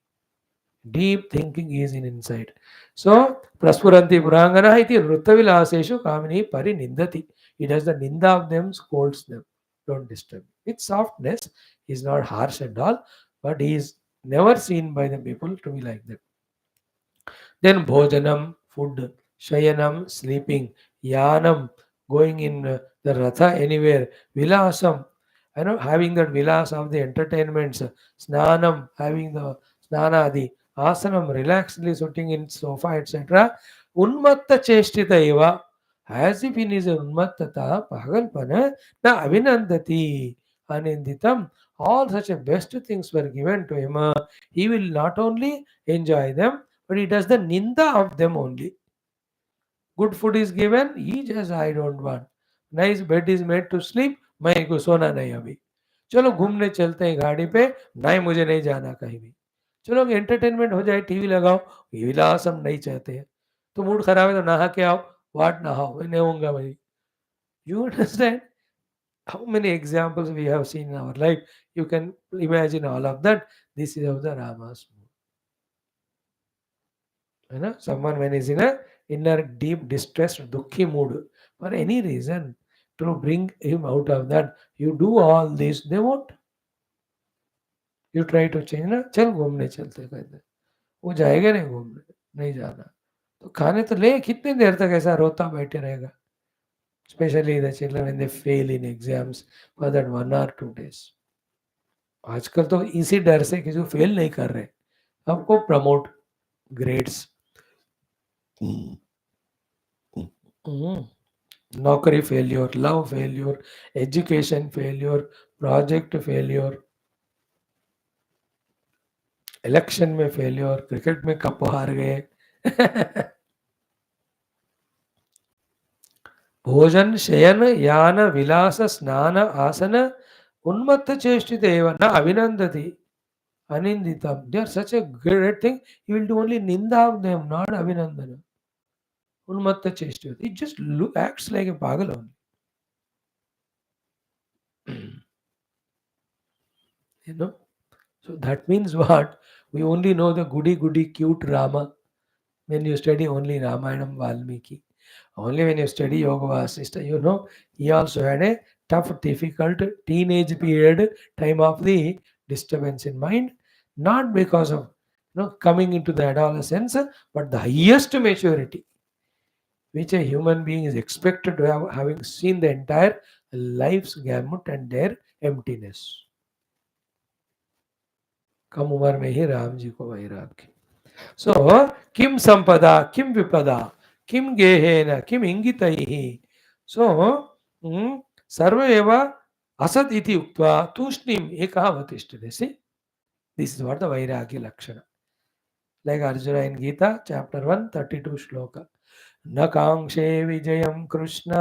S1: Deep thinking is in inside. So praspuranti purangana iti vruttavilaseshu kamini parinindati. He does the ninda of them, scolds them. Don't disturb. With softness, he is not harsh and all, but he is never seen by the people to be like that. Then bhojanam, food, shayanam, sleeping, yanam, going in the ratha anywhere, vilasam, having that vilas of the entertainments, snanam, having the snanadi, asanam, relaxedly sitting in sofa, etc. Unmatta cheshtita eva, as if in his unmattata, pagalpana, na avinandati, aninditam, all such a best things were given to him. He will not only enjoy them, but he does the ninda of them only. Good food is given, he just I don't want. Nice bed is made to sleep, मैं को सोना नहीं अभी. चलो घूमने चलते हैं गाड़ी पे, नहीं मुझे नहीं जाना कहीं भी. चलो एंटरटेनमेंट हो जाए, टीवी लगाओ, ये विलास हम नहीं चाहते हैं. तो मूड खराब है तो नहा के आओ, वाट नहाओ, मैं नहीं होऊंगा भाई. You understand how many examples we have seen in our life? You can imagine all of that. This is how the Ramas move. Someone when is in a inner deep distress, dukhi mood for any reason, to bring him out of that, you do all this, they won't. You try to change ना, चल घूमने चलते कहते, वो जाएगा नहीं घूमने, नहीं जाना, तो खाने तो ले, कितनी देर तक ऐसा रोता बैठे रहेगा. Especially the children when they fail in exams for that 1 or 2 days. आजकल तो इसी डर से कि जो फेल नहीं कर रहे, हमको प्रमोट ग्रेड्स, नौकरी failure, love failure, education failure, project failure, election में फेल्योर, क्रिकेट में कप हार गए. भोजन शयन यान विलास स्नान आसन उन्मत्त चेष्टित एव न अभिनंदति अनिंदितम. They are such a great thing. You will do only ninda of them, not abhinandana. Unmatta cheshtita. It just acts like a pagal only. So that means what? We only know the goody cute Rama when you study only Ramayanam Valmiki. Only when you study Yoga Vaashishtha, he also had a tough, difficult teenage period, time of the disturbance in mind, not because of coming into the adolescence, but the highest maturity which a human being is expected to have, having seen the entire life's gamut and their emptiness. कम उम्र में ही राम जी को वैराग्य. So, kim sampada, kim vipada, kim geheena, kim ingitaihi. So, sarva eva asat iti uktva tushnim ekah avatishtade. See, this is what the Vairagya Lakshana. Like Arjuna in Gita, chapter 1, 32 shloka. न कांक्षे विजयं कृष्ण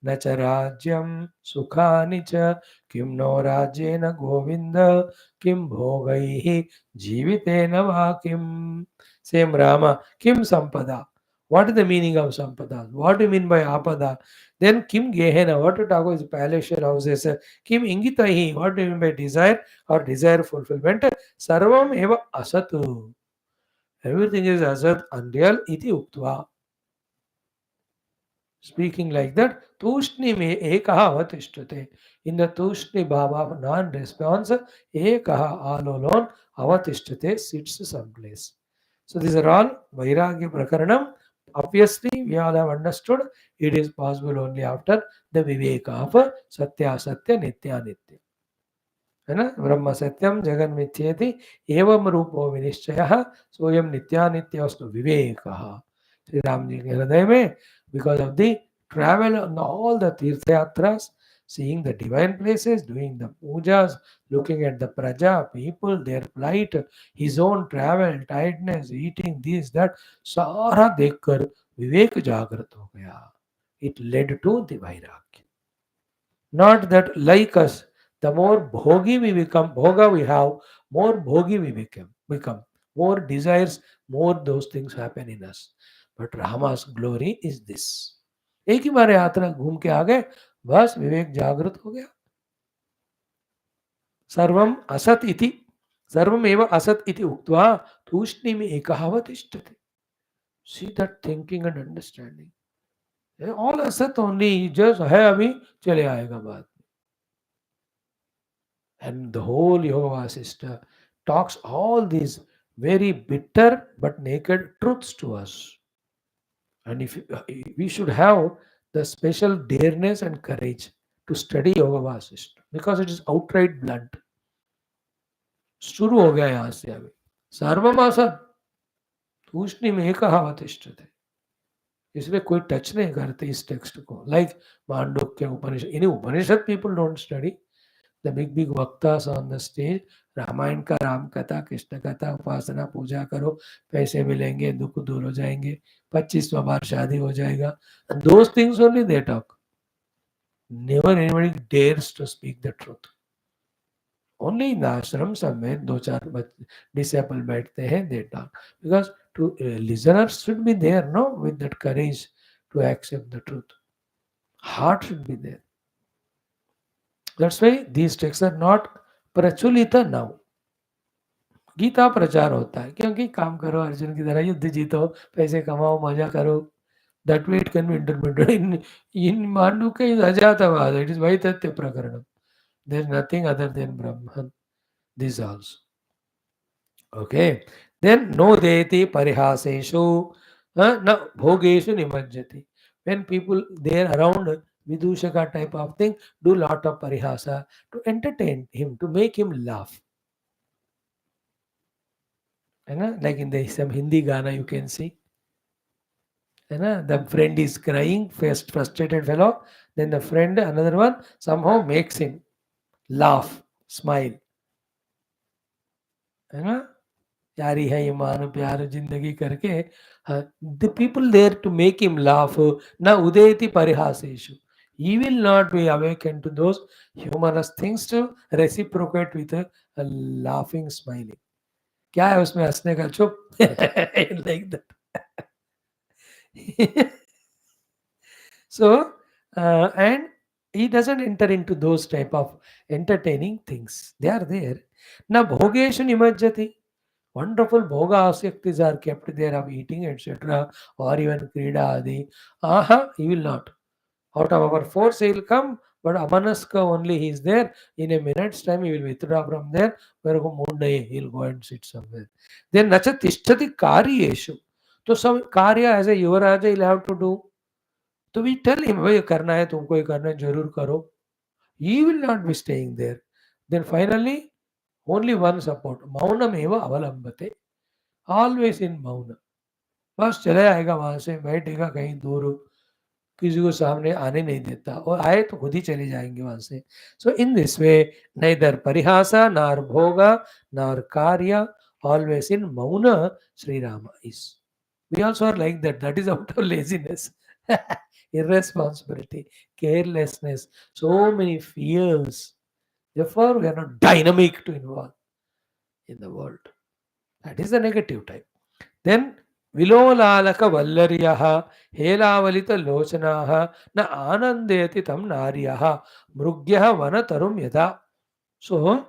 S1: न च राज्यं सुखानि च किं no राज्येन Govind किं भोगैः जीवितेन वा किम्. Same Rama, Kim Sampada. What is the meaning of Sampada? What do you mean by Apada? Then Kim Gehena, what to talk about is palatial houses. Kim Ingitahi, what do you mean by desire or desire fulfillment? Sarvam eva asatu. Everything is asat, unreal, iti uktva. Speaking like that, Tushni me ekaha avatishtute. In the Tushni Baba of non-response, ekaha all alone avatishtute sits someplace. So these are all Vairagya Prakaranam. Obviously, we all have understood it is possible only after the Viveka of Satya Satya Nitya Nitya. है ना ब्रह्म सत्यम जगन मिथ्येति एवं रूपो विनिश्चय सोयम नित्यानित्यस्तु विवेक श्री राम जी के हृदय में because of the travel on all the tirtha yatras, seeing the divine places, doing the pujas, looking at the praja people, their plight, his own travel, tiredness, eating this that, सारा देखकर विवेक जागृत हो गया. It led to the vairagya. Not that like us, the more bhogi we become, bhoga we have, more bhogi we become. More desires, more those things happen in us. But Rama's glory is this. एक ही बार यात्रा घूम के आ गए, बस विवेक जागृत हो गया. सर्वम असत इति सर्वम एव असत इति उक्त्वा तूष्णीम एकः अवतिष्ठते. See that thinking and understanding. All असत only, just है अभी चले आएगा बाद. And the whole Yoga Vaashishtha talks all these very bitter but naked truths to us. And if we should have the special dareness and courage to study Yoga Vaashishtha because it is outright blunt. शुरू हो गया यहाँ से अभी सर्वमासद तूष्णीम एकः अवतिष्ठते. इसलिए कोई touch नहीं करते इस टेक्स्ट को. Like Mandukya Upanishad, in Upanishad people don't study. The big vaktas on the stage, Ramayana का राम कथा, कृष्ण कथा, उपासना, पूजा करो, पैसे मिलेंगे, दुख दूर हो जाएंगे, 25वां बार शादी हो जाएगा. Those things only they talk. Never anybody dares to speak the truth. Only in the ashram में 2-4 disciple बैठते हैं, they talk. Because to listeners should be there, no, with that courage to accept the truth. Heart should be there. That's why these texts are not प्रचलिता now. Gita प्रचार होता है क्योंकि काम करो अर्जुन की तरह, युद्ध जीतो, पैसे कमाओ, मजा करो. That way it can be interpreted. In Mandukya is Ajatavada, it is Vaitatya Prakaranam. There is nothing other than Brahman. This also. Okay. Then no deti parihaseshu na bhogeshu nimajjati. When people there around Vidushaka type of thing do lot of parihasa to entertain him, to make him laugh. Like in the some Hindi Gana you can see. The friend is crying, frustrated fellow. Then the friend, another one, somehow makes him laugh, smile. प्यारी है ईमान प्यार जिंदगी करके the people there to make him laugh. Na udeti parihaseshu. He will not be awakened to those humorous things to reciprocate with a laughing, smiling. क्या है उसमें हंसने का? चुप. Like that. So, and he doesn't enter into those type of entertaining things. They are there. Na bhogeshu nimajjati. Wonderful bhoga asyaktis are kept there of eating, etc. Or even krida adi. Aha, he will not. Out of our force he will come, but amanaska only he is there. In a minute's time he will withdraw from there. Where he will go and sit somewhere. Then nacha tishtati karyeshu. So some karya as a yuvaraja he will have to do. तो we tell him भाई करना है तुमको, ये करना है जरूर करो. He will not be staying there. Then finally only one support, maunam eva avalambate. Always in mauna. बस चले आएगा वहां से, बैठेगा कहीं दूर, किसी को सामने आने नहीं देता, और आए तो खुद ही चले जाएंगे वहां से. So in this way neither parihasa nor bhoga nor karya, always in mauna Sri Rama is. We also are like that. That is out of laziness, irresponsibility, carelessness, so many fears. Therefore, we are not dynamic to involve in the world. That is the negative type. Then विलोलालक वल्लर्यः हेलावलित लोचनाः न आनंदेति तम नार्यः मृग्यः वनतरुं यथा. So,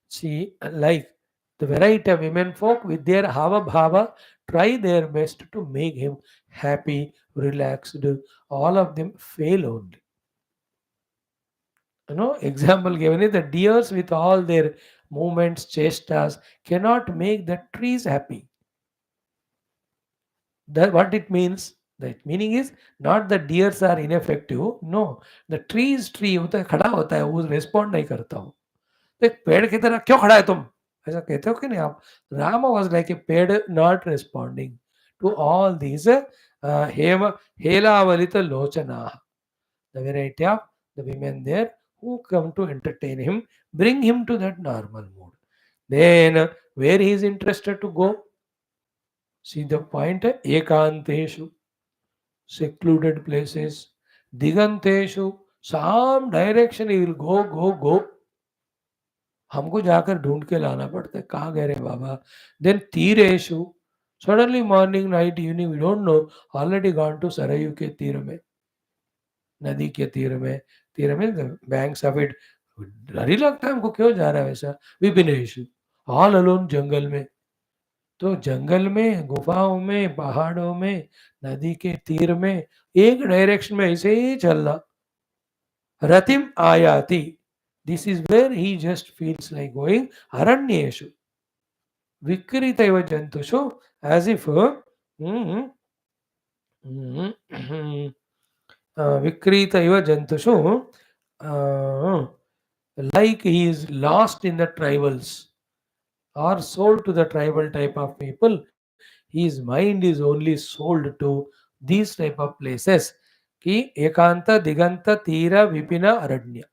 S1: see, like the variety of women folk with their hava bhava try their best to make him happy, relaxed. All of them fail only. Example given is the deers with all their movements, chestas cannot make the trees happy. That what it means? The meaning is not the deers are ineffective. No, the tree होता है, खड़ा होता है, वो respond नहीं करता हूँ. तो एक पेड़ की तरह क्यों खड़ा है तुम, ऐसा कहते हो कि नहीं आप? Rama was like a पेड़ not responding to all these helavalita lochana, the variety of the women there who come to entertain him, bring him to that normal mood. Then where he is interested to go? See the point, ekanteshu, secluded places, diganteshu, some direction he will go. हमको जाकर ढूंढ के लाना पड़ता है, कहाँ गए रे बाबा. देन तीरेशु, suddenly morning night evening we don't know, already gone to Sarayu के तीर में, नदी के तीर में बैंक्स ऑफ इट. डर ही लगता है हमको, क्यों जा रहा है वैसा. विपिनेशु, ऑल अलोन जंगल में. तो जंगल में, गुफाओं में, पहाड़ों में, नदी के तीर में, एक डायरेक्शन में ऐसे ही चलना. रतिम आयाति, this is where he just feels like going. Aranyeshu, vikritaiva jantushu, as if vikritaiva jantushu, like he is lost in the tribals or sold to the tribal type of people. His mind is only sold to these type of places कि एकांत दिगंत तीरा विपिना अरण्य,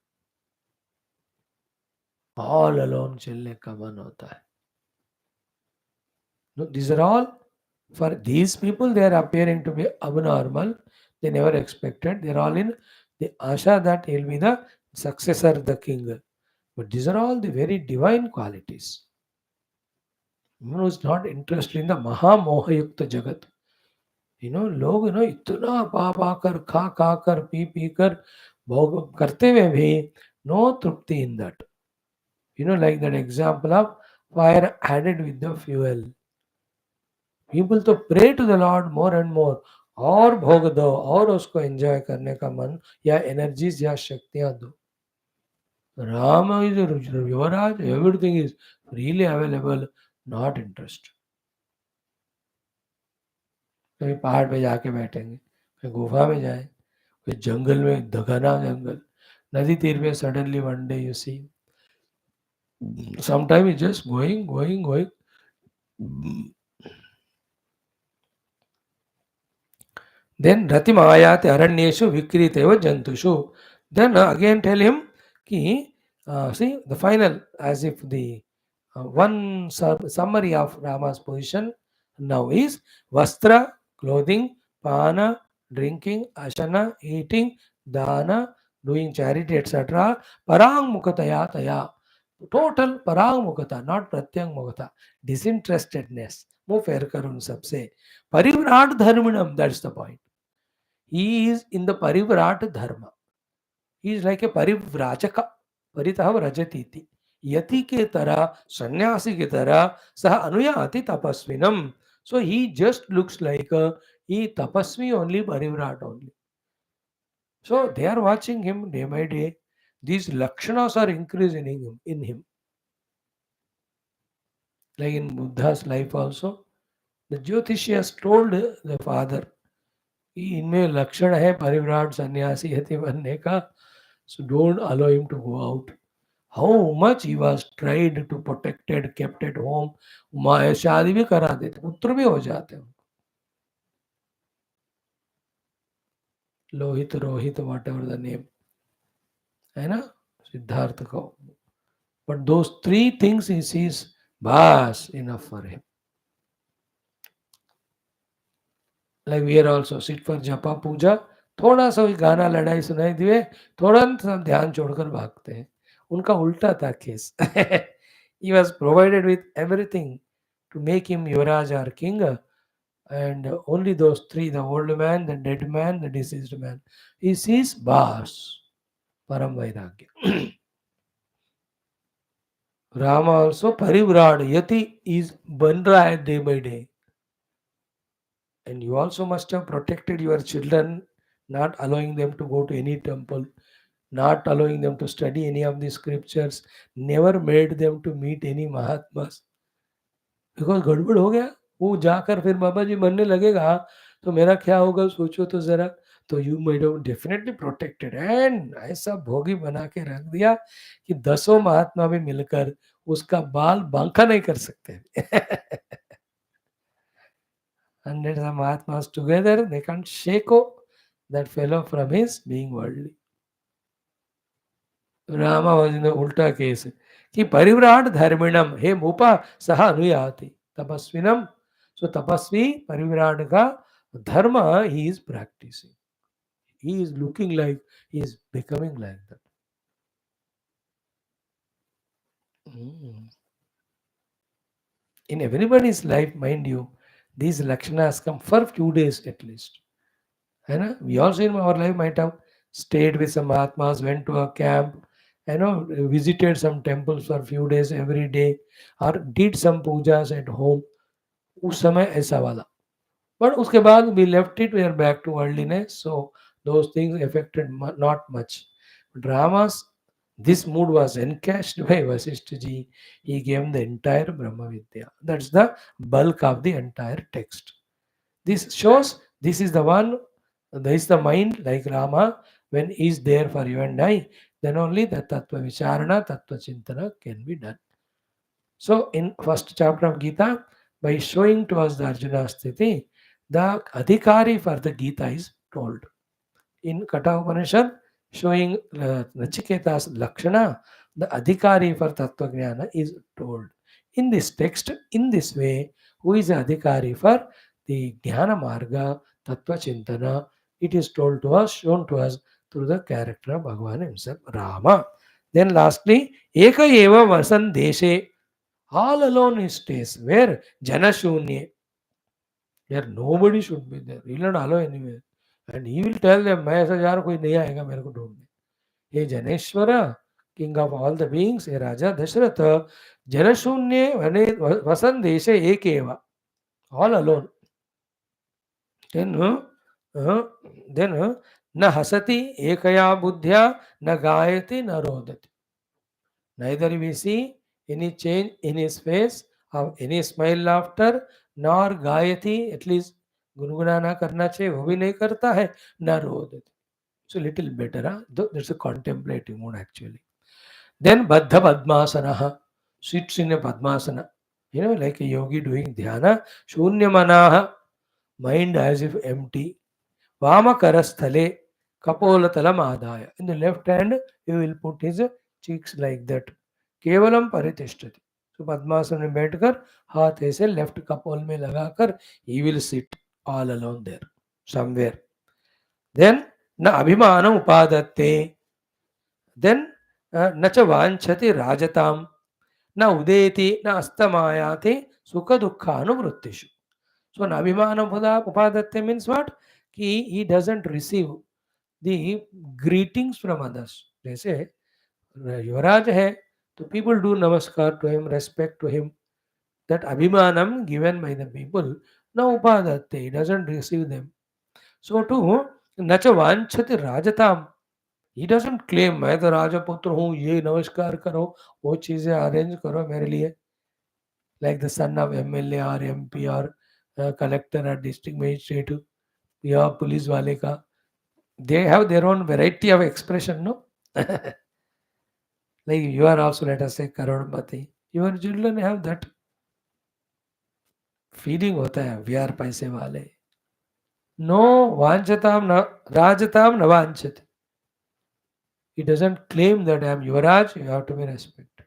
S1: all alone चलने का मन होता है. No, these are all for these people. They are appearing to be abnormal. They never expected. They are all in the asha that he will be the successor, the king. But these are all the very divine qualities. Who is not interested in the Maha Moha Yukta Jagat. लोग इतना पा कर, खा कर, P कर, भोग करते हुए भी no trupti in that. Like that example of fire added with the fuel. People तो pray to the Lord more and more, और भोग दो, और उसको एंजॉय करने का मन या एनर्जीज या शक्तियां दो. Ram is Yuvraj, everything is freely available, not interest. कहीं पहाड़ पे जाके बैठेंगे, कहीं गुफा में जाए, कोई जंगल में, घना जंगल, नदी तीर पे, suddenly one day you see sometime it's just going. Then Ratim Ayate Aranyeshu Vikriteva Jantushu. Then again tell him ki, see the final, as if the one summary of Rama's position now is Vastra, clothing, Pana, drinking, Ashana, eating, Dana, doing charity, etc. Parang Mukataya Taya. Total Parang Mukata, not Pratyang Mukata. Disinterestedness. Move fair karun sabse. Parivrat Dharminam, that's the point. He is in the Parivrat Dharma. He is like a Parivrajaka. Paritah Rajatiti. Yati ke tara, sannyasi ke tara, saha anuyati tapasvinam. So he just looks like he tapasvi only, Parivrat only. So they are watching him day by day. These lakshanas are increasing in him. Like in Buddha's life also, the Jyotishi has told the father, इनमें लक्षण है परिव्राट सन्यासी यति बनने का, so don't allow him to go out. How much he was tried to protected, kept at home. शादी भी करा देते, पुत्र भी हो जाते हैं. Lohit Rohit whatever the name, है ना, सिद्धार्थ को. But those three things he sees, bas enough for him. Like we are also sit for japa पूजा, थोड़ा सा भी गाना लड़ाई सुनाई दिए, तुरंत सब ध्यान छोड़कर भागते हैं. उनका उल्टा था case. He was provided with everything to make him Yuvraj or king, and only those three, the old man, the dead man, the deceased man, he sees bas, param vairagya. Rama also parivrad, yati is ban raha hai day by day. And you also must have protected your children, not allowing them to go to any temple, not allowing them to study any of the scriptures, never made them to meet any Mahatmas. Because गड़बड़ हो गया, वो जाकर फिर बाबा जी बनने लगेगा तो मेरा क्या होगा सोचो तो जरा. तो you might have definitely protected, and ऐसा भोगी बना के रख दिया कि दसों महात्मा भी मिलकर उसका बाल बांका नहीं कर सकते. Hundreds of Mahatmas together, they can't shake that fellow from his being worldly. Rama was in the ulta case. Ki parivrad dharminam, he mupa saha anuyati. Tapasvinam. So tapasvi, parivrad ka dharma he is practicing. He is looking like he is becoming like that. Mm. In everybody's life, mind you, these lakshanas come for few days at least. We also in our life might have stayed with some Mahatmas, went to a camp, visited some temples for few days every day, or did some pujas at home. उस समय ऐसा वाला. But उसके बाद we left it, we are back to worldliness. So those things affected not much. But Rama's, this mood was encashed by Vaashishtha ji. He gave the entire Brahma Vidya. That's the bulk of the entire text. This shows this is the one, this is the mind like Rama. When he is there for you and I, then only the Tattva Vicharana, Tattva Chintana can be done. So in first chapter of Gita, by showing to us the Arjuna Sthiti, the Adhikari for the Gita is told. In Kata Upanishad, showing Nachiketa's Lakshana, the Adhikari for Tattva Jnana is told. In this text, in this way, who is the Adhikari for the Jnana Marga, Tattva Chintana, it is told to us, shown to us through the character of Bhagavan himself, Rama. Then lastly, Eka Eva Vasan Deshe, all alone he stays. Where? Janashunye. Where nobody should be there. He will not allow anywhere. And he will tell them, मैं ऐसा जा रहा कोई नहीं आएगा मेरे को ढूंढने. हे Janeshwar, king of all the beings, हे राजा दशरथ, जनशून्य वसन देशे एक एवा, all alone. Then न हसति एकया बुद्ध्या न गायति न रोदति. Neither we see any change in his face or any smile, laughter, nor gayati, at least गुनगुनाना करना चाहिए वो भी नहीं करता है, न रोद. So little better, huh? That's a contemplative mood actually. Then Baddha Padmasana, sits in a Padmasana, like a yogi doing dhyana. Shunyamanaha, mind as if empty. Vamakarasthale, Kapolatala Madhaya. In the left hand, he will put his cheeks like that. Kavalam परितिष्ठति. So पद्मासन में बैठकर हाथ ऐसे left कपोल में लगाकर he will sit all alone there somewhere. Then न अभिमानम उपादत्ते. Then न च वांछति राजताम न उदेति न अस्तमायाति सुख दुःखानुवृत्तिषु. So न अभिमानम उपादत्ते means what? He doesn't receive the greetings from others. जैसे युवराज है so people do namaskar to him, respect to him. That abhimanam given by the people, no upadatte, he doesn't receive them. So too, nacha vanchati rajatam. He doesn't claim, मैं तो राजपुत्र हूँ, ये नमस्कार करो, वो चीजें अरेंज करो मेरे लिए. Like the son of MLA or MP or collector or district magistrate या पुलिस वाले का. They have their own variety of expression, no? Like you are also, let us say, Karodpati. Your children have that feeling होता है, we are पैसे वाले. No vanchatam na rajatam na vanchati. He doesn't claim that I am Yuvaraj, you have to be respected.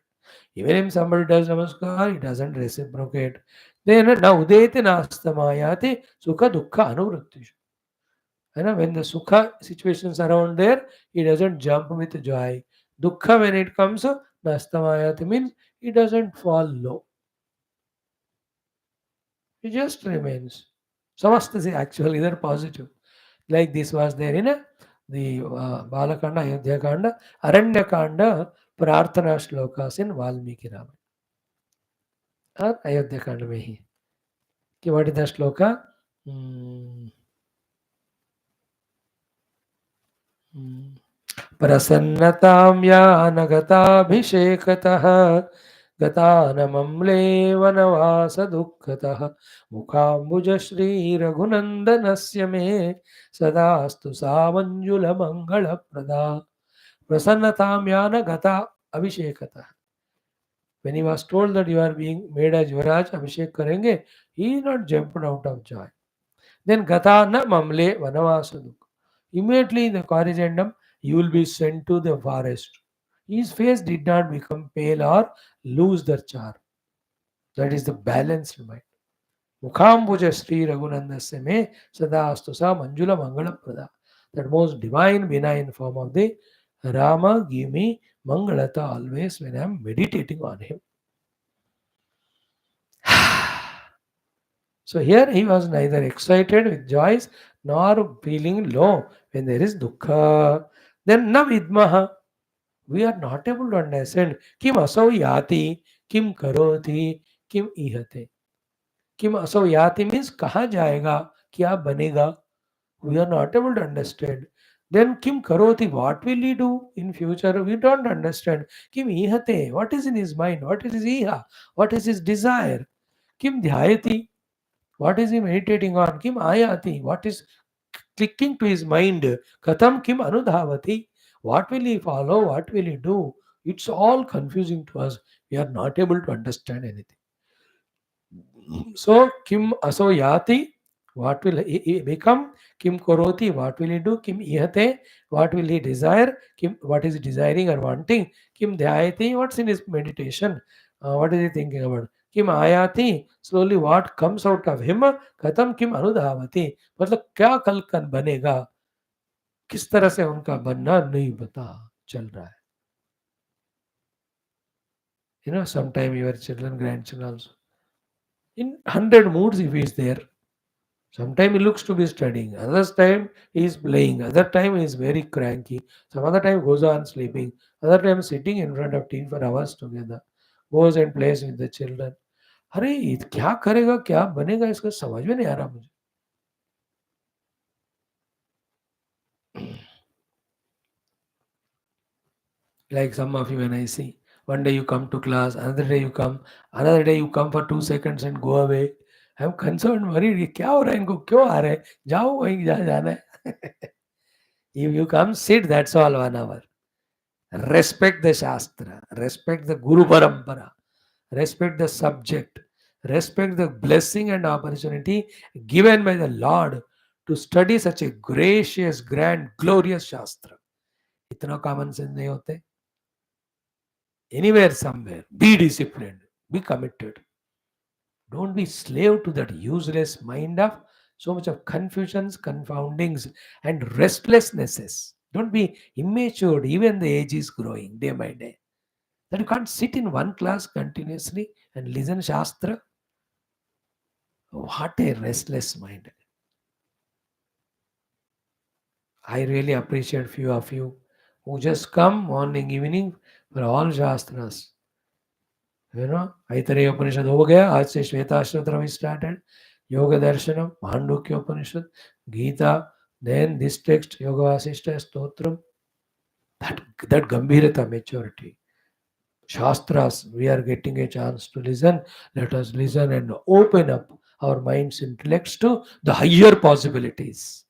S1: Even if somebody does namaskar, he doesn't reciprocate. Then na udete nastamayate sukha dukkha anuvrittishu. When the sukha situations around there, he doesn't jump with joy. Dukkha when it comes, nastamayate means he doesn't fall low. He just remains. Samastasi actually they're positive. Like this was there in the Balakanda, Ayodhya Kanda, Aranya Kanda, Prarthana Shlokas in Valmiki Ramayana. और अयोध्या कांड में ही कि what is the shloka प्रसन्नतां यानगताभिषेकतः गतानमम्ले वनवासदुःखतः मुखाम्बुजश्रीरघुनन्दनस्य मे सदास्तु सा मञ्जुलमङ्गलप्रदा प्रसन्नतां यानगता अभिषेकतः. When he was told that you are being made as Yuvraj, Abhishek karenge, he is not jumped out of joy. Then Gata na mamle vanavasuduk. Immediately in the corrigendum, you will be sent to the forest. His face did not become pale or lose the charm. That is the balanced mind. Mukhambuja Sri Raghunandasya me Sadastu sa Manjula Mangala Prada. That most divine, benign form of the Rama give me Mangalata always when I am meditating on him. So here he was neither excited with joys nor feeling low when there is dukkha. Then na vidmaha. We are not able to understand kim asau yati, kim karoti, kim ihate. Kim asau yati means kaha jayega, kya banega. We are not able to understand. Then kim karoti, what will he do in future? We don't understand. Kim ihate, what is in his mind? What is his iha? What is his desire? Kim dhyayati, what is he meditating on? Kim ayati? What is clicking to his mind? Katham kim anudhavati? What will he follow? What will he do? It's all confusing to us. We are not able to understand anything. So, kim aso yati? What will he become? Kim koroti? What will he do? Kim ihate? What will he desire? Kim, what is he desiring or wanting? Kim dhyayati? What's in his meditation? What is he thinking about? किम आयाति slowly what comes out of him खत्म किम अनुधावती मतलब क्या कल कल बनेगा किस तरह से उनका बनना नहीं पता चल रहा है. Sometime your children grandchildren also in 100 moods if he is there. Sometime he looks to be studying, other time he is playing, other time he is very cranky, some other time goes on sleeping, other time sitting in front of TV for hours together, goes and plays with the children. अरे क्या करेगा क्या बनेगा इसका समझ में नहीं आ रहा मुझे. Like some of you when I see, one day you come to class, another day you come for 2 seconds and go away. I'm concerned, worried, ये क्या हो रहा है इनको क्यों आ रहे हैं जाओ वहीं जहाँ जाना है. If you come sit, that's all 1 hour. Respect the Shastra, respect the Guru Parampara, respect the subject, respect the blessing and opportunity given by the Lord to study such a gracious, grand, glorious Shastra. इतना common sense नहीं होते. Anywhere, somewhere, be disciplined, be committed. Don't be slave to that useless mind of so much of confusions, confoundings, and restlessnesses. Don't be immature, even the age is growing day by day. That you can't sit in one class continuously and listen Shastra. What a restless mind. I really appreciate few of you who just come morning, evening for all Shastras. Aitareya उपनिषद हो गया, आज से Shvetashvatara we started, Yoga Darshanam, Mandukya Upanishad, Gita, then this text, Yoga Vaashishtha, Stotram, that Gambhirata maturity. Shastras, we are getting a chance to listen. Let us listen and open up our minds, intellects to the higher possibilities.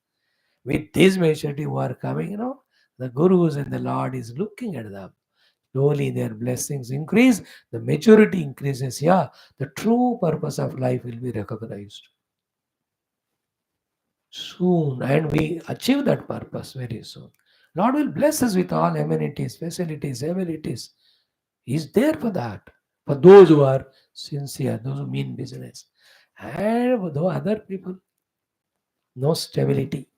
S1: With this maturity who are coming, the Gurus and the Lord is looking at them. Slowly their blessings increase, the maturity increases. Yeah, the true purpose of life will be recognized. soon, and we achieve that purpose very soon. Lord will bless us with all amenities, facilities, abilities. He's there for that. For those who are sincere, those who mean business. And for the other people, no stability,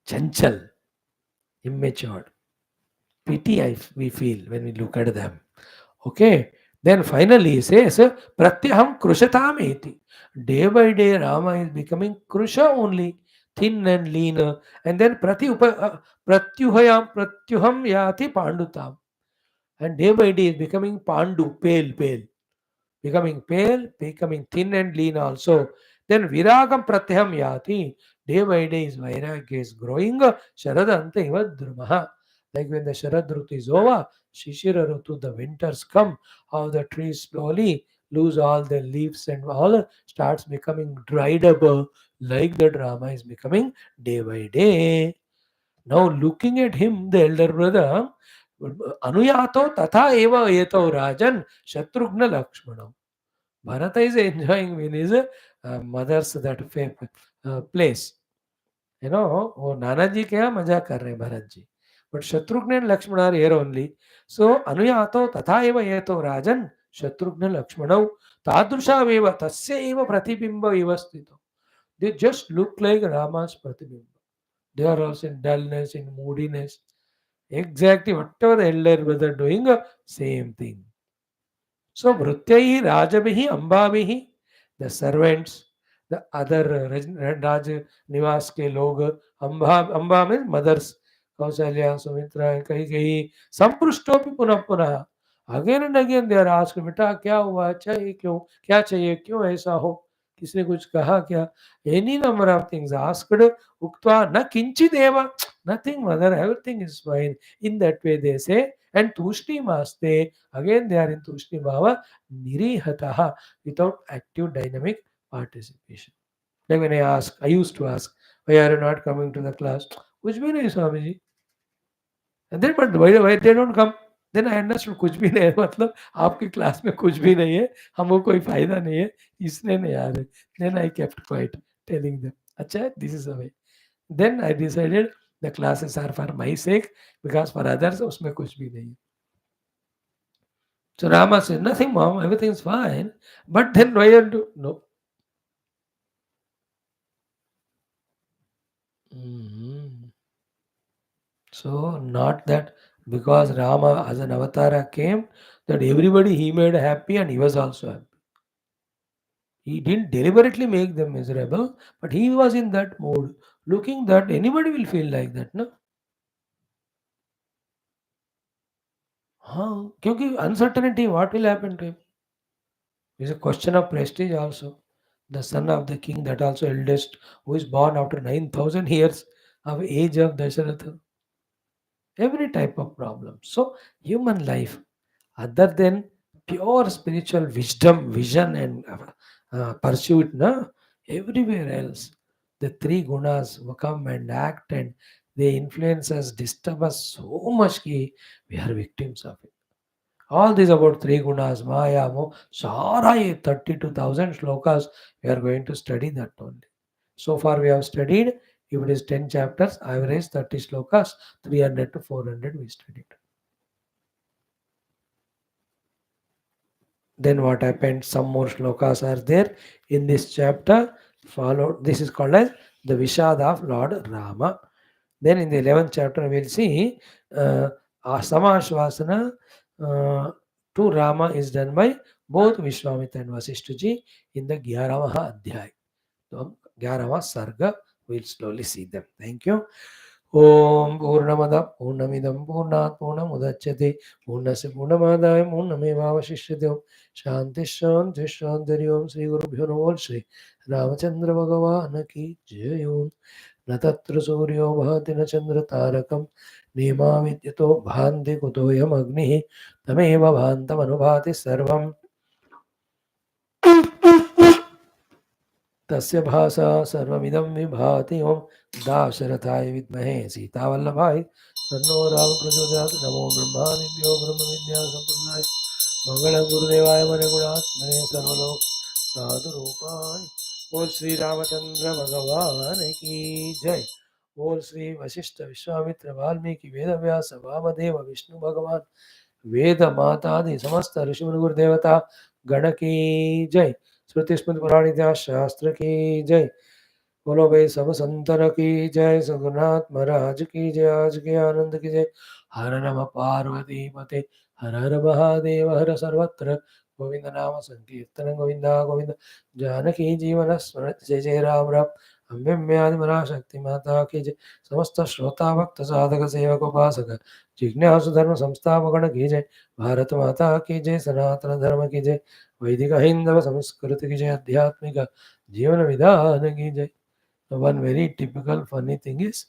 S1: chanchal, immature. Pity we feel when we look at them. Okay. Then finally he says, Pratyaham krushatam eti. Day by day, Rama is becoming krusha only, thin and lean. And then pratyuham yati pandutam. And day by day is becoming pandu, pale, pale. Becoming pale, becoming thin and lean also. Then viragam pratyam yati. Day by day his vairagya is growing. Sharadanta iva drumaha. Like when the Sharad Rutu is over, Shishira Rutu, the winters come, how the trees slowly lose all their leaves and all starts becoming dried up, like the drama is becoming day by day. Now looking at him, the elder brother, Anuyato Tatha Eva Yeto Rajan Shatrughna Lakshmana. Bharata is enjoying with his mother's that place. You know, वो नाना जी क्या मजा कर रहे हैं Bharat ji. But Shatrughna and Lakshmana are here only. So Anuyato tatha eva yeto rajan Shatrughna Lakshmanau tadrusha eva tasya eva pratibimba eva sthito. They just look like Rama's pratibimba. They are also in dullness, in moodiness. Exactly whatever the elder brother doing, same thing. So Vrutyai Rajabihi Ambabihi, the servants, the other Raj Nivas ke log, Amba means mothers, Kausalya, Sumitra, Kahi, Samprushtopi Punah Punah. Again and again they are asked, बेटा क्या हुआ, चाहिए क्यों, क्या चाहिए, क्यों ऐसा हो, किसने कुछ कहा क्या? Any number of things asked, उक्त्वा न किंचित एव, nothing mother, everything is fine. In that way they say, and tushti maste, again they are in tushti bhava, nirihataha, without active dynamic participation. Like when I used to ask, why are you not coming to the class? कुछ भी नहीं स्वामी. And then but why they don't come? Then I understood कुछ भी नहीं है मतलब आपकी class में कुछ भी नहीं है, हमको कोई फायदा नहीं है, इसलिए नहीं आ रहे. Then I kept quiet, telling them, अच्छा this is the way. Then I decided the classes are for my sake because for others उसमें कुछ भी नहीं है. So Rama said, nothing mom, everything is fine. But then why are you no? Mhm. So not that because Rama as an avatara came, that everybody he made happy and he was also happy. He didn't deliberately make them miserable, but he was in that mood. Looking that anybody will feel like that, no? हाँ, क्योंकि uncertainty, what will happen to him? It's a question of prestige also. The son of the king, that also eldest, who is born after 9,000 years of age of Dasharatha. Every type of problem. So, human life, other than pure spiritual wisdom, vision, and pursuit, no, everywhere else, the three gunas will come and act and they influence us, disturb us so much that we are victims of it. All this about three gunas, Maya, Mo, Sara, 32,000 shlokas, we are going to study that only. So far we have studied, if it is 10 chapters, average 30 shlokas, 300 to 400 we studied. Then what happened? Some more shlokas are there in this chapter. Followed, this is called as the Vishad of Lord Rama. Then in the 11th chapter, we will see Samashvasana to Rama is done by both Vishwamitra and Vaashishtha in the 11th Adhyay. So 11th Sarga, we will slowly see them. Thank you. Om Purnamada Purnamidam Purnat Purnamudachyate Purnasya Purnamadaya Purnamevavashishyate Shanti Shanti Shanti Om Sri Guru Bhyo Shri Ramachandra Bhagavan Ki Jai Om न तत्र सूर्यो भाति न चंद्र तारकं नेमा विद्युतो भान्ति कुतोऽयम् अग्निः तमेव भान्तमनुभाति सर्वम् तस्य भासा सर्वमिदं विभाति ओम दाशरथाय विद्महे सीतावल्लभाय तन्नो राम प्रचोदयात् नमो ब्रह्मादिभ्यो ब्रह्म विद्या संप्रदाय मंगलम गुरुदेवाय वरगुणात्मने सर्वलोक साधुरूपाय बोल श्री रामचंद्र भगवान की जय। बोल श्री वशिष्ठ विश्वामित्र वाल्मीकि वेद व्यास वामदेव विष्णु भगवान वेद मातादि समस्त ऋषि मुनि गुरुदेवता गण की जय। श्रुति स्मृति पुराण इतिहास शास्त्र की जय। बोलो भाई सब संतन की जय। सगुनाथ महाराज की जय। आज के आनंद की जय। हर नम पार्वती पते हर हर महादेव हर सर्वत्र गोविंद नाम संकीर्तन गोविंदा गोविंद जानकी जीवन स्मरण जय जय राम राम। अम्बे आदिमरा शक्ति माता की जय। समस्त श्रोता भक्त साधक सेवक उपासक जिज्ञासु धर्म संस्थापकगण की जय। भारत माता की जय। सनातन धर्म की जय। वैदिक हिंदव संस्कृति की जय। आध्यात्मिक जीवन विधान की जय। One very typical funny thing is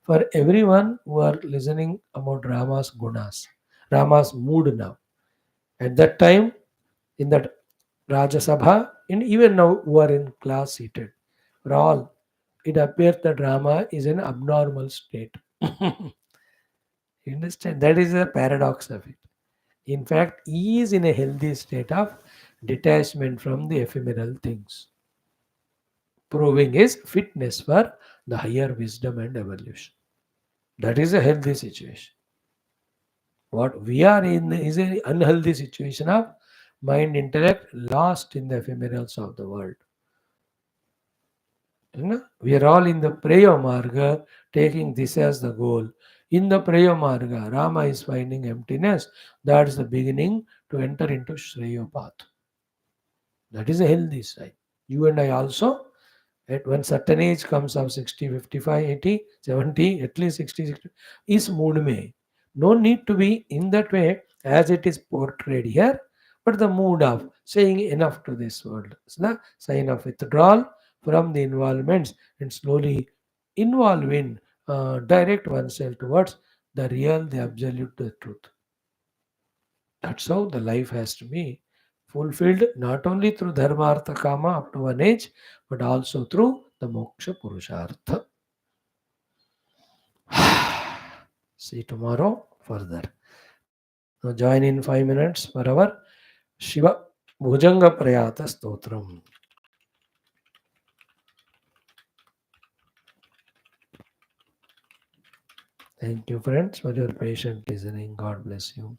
S1: for everyone who are listening about Rama's gunas, Rama's mood now. At that time, in that Rajya Sabha, and even now who are in class seated, for all, it appears that Rama is in abnormal state. You understand? That is the paradox of it. In fact, he is in a healthy state of detachment from the ephemeral things, proving his fitness for the higher wisdom and evolution. That is a healthy situation. What we are in is an unhealthy situation of mind intellect lost in the ephemerals of the world. You know, we are all in the Praya Marga taking this as the goal. In the Praya Marga, Rama is finding emptiness. That is the beginning to enter into Shreya path. That is a healthy side. You and I also, at one certain age comes of 60, 55, 80, 70, at least 60, 60, is mood mein. No need to be in that way as it is portrayed here, but the mood of saying enough to this world. It's the sign of withdrawal from the involvements and slowly involve in, direct oneself towards the real, the absolute, the truth. That's how the life has to be fulfilled not only through dharma, artha, kama up to one age, but also through the moksha purushartha. See tomorrow further. Now join in 5 minutes for our Shiva Bhujanga Prayata Stotram. Thank you, friends, for your patient listening. God bless you.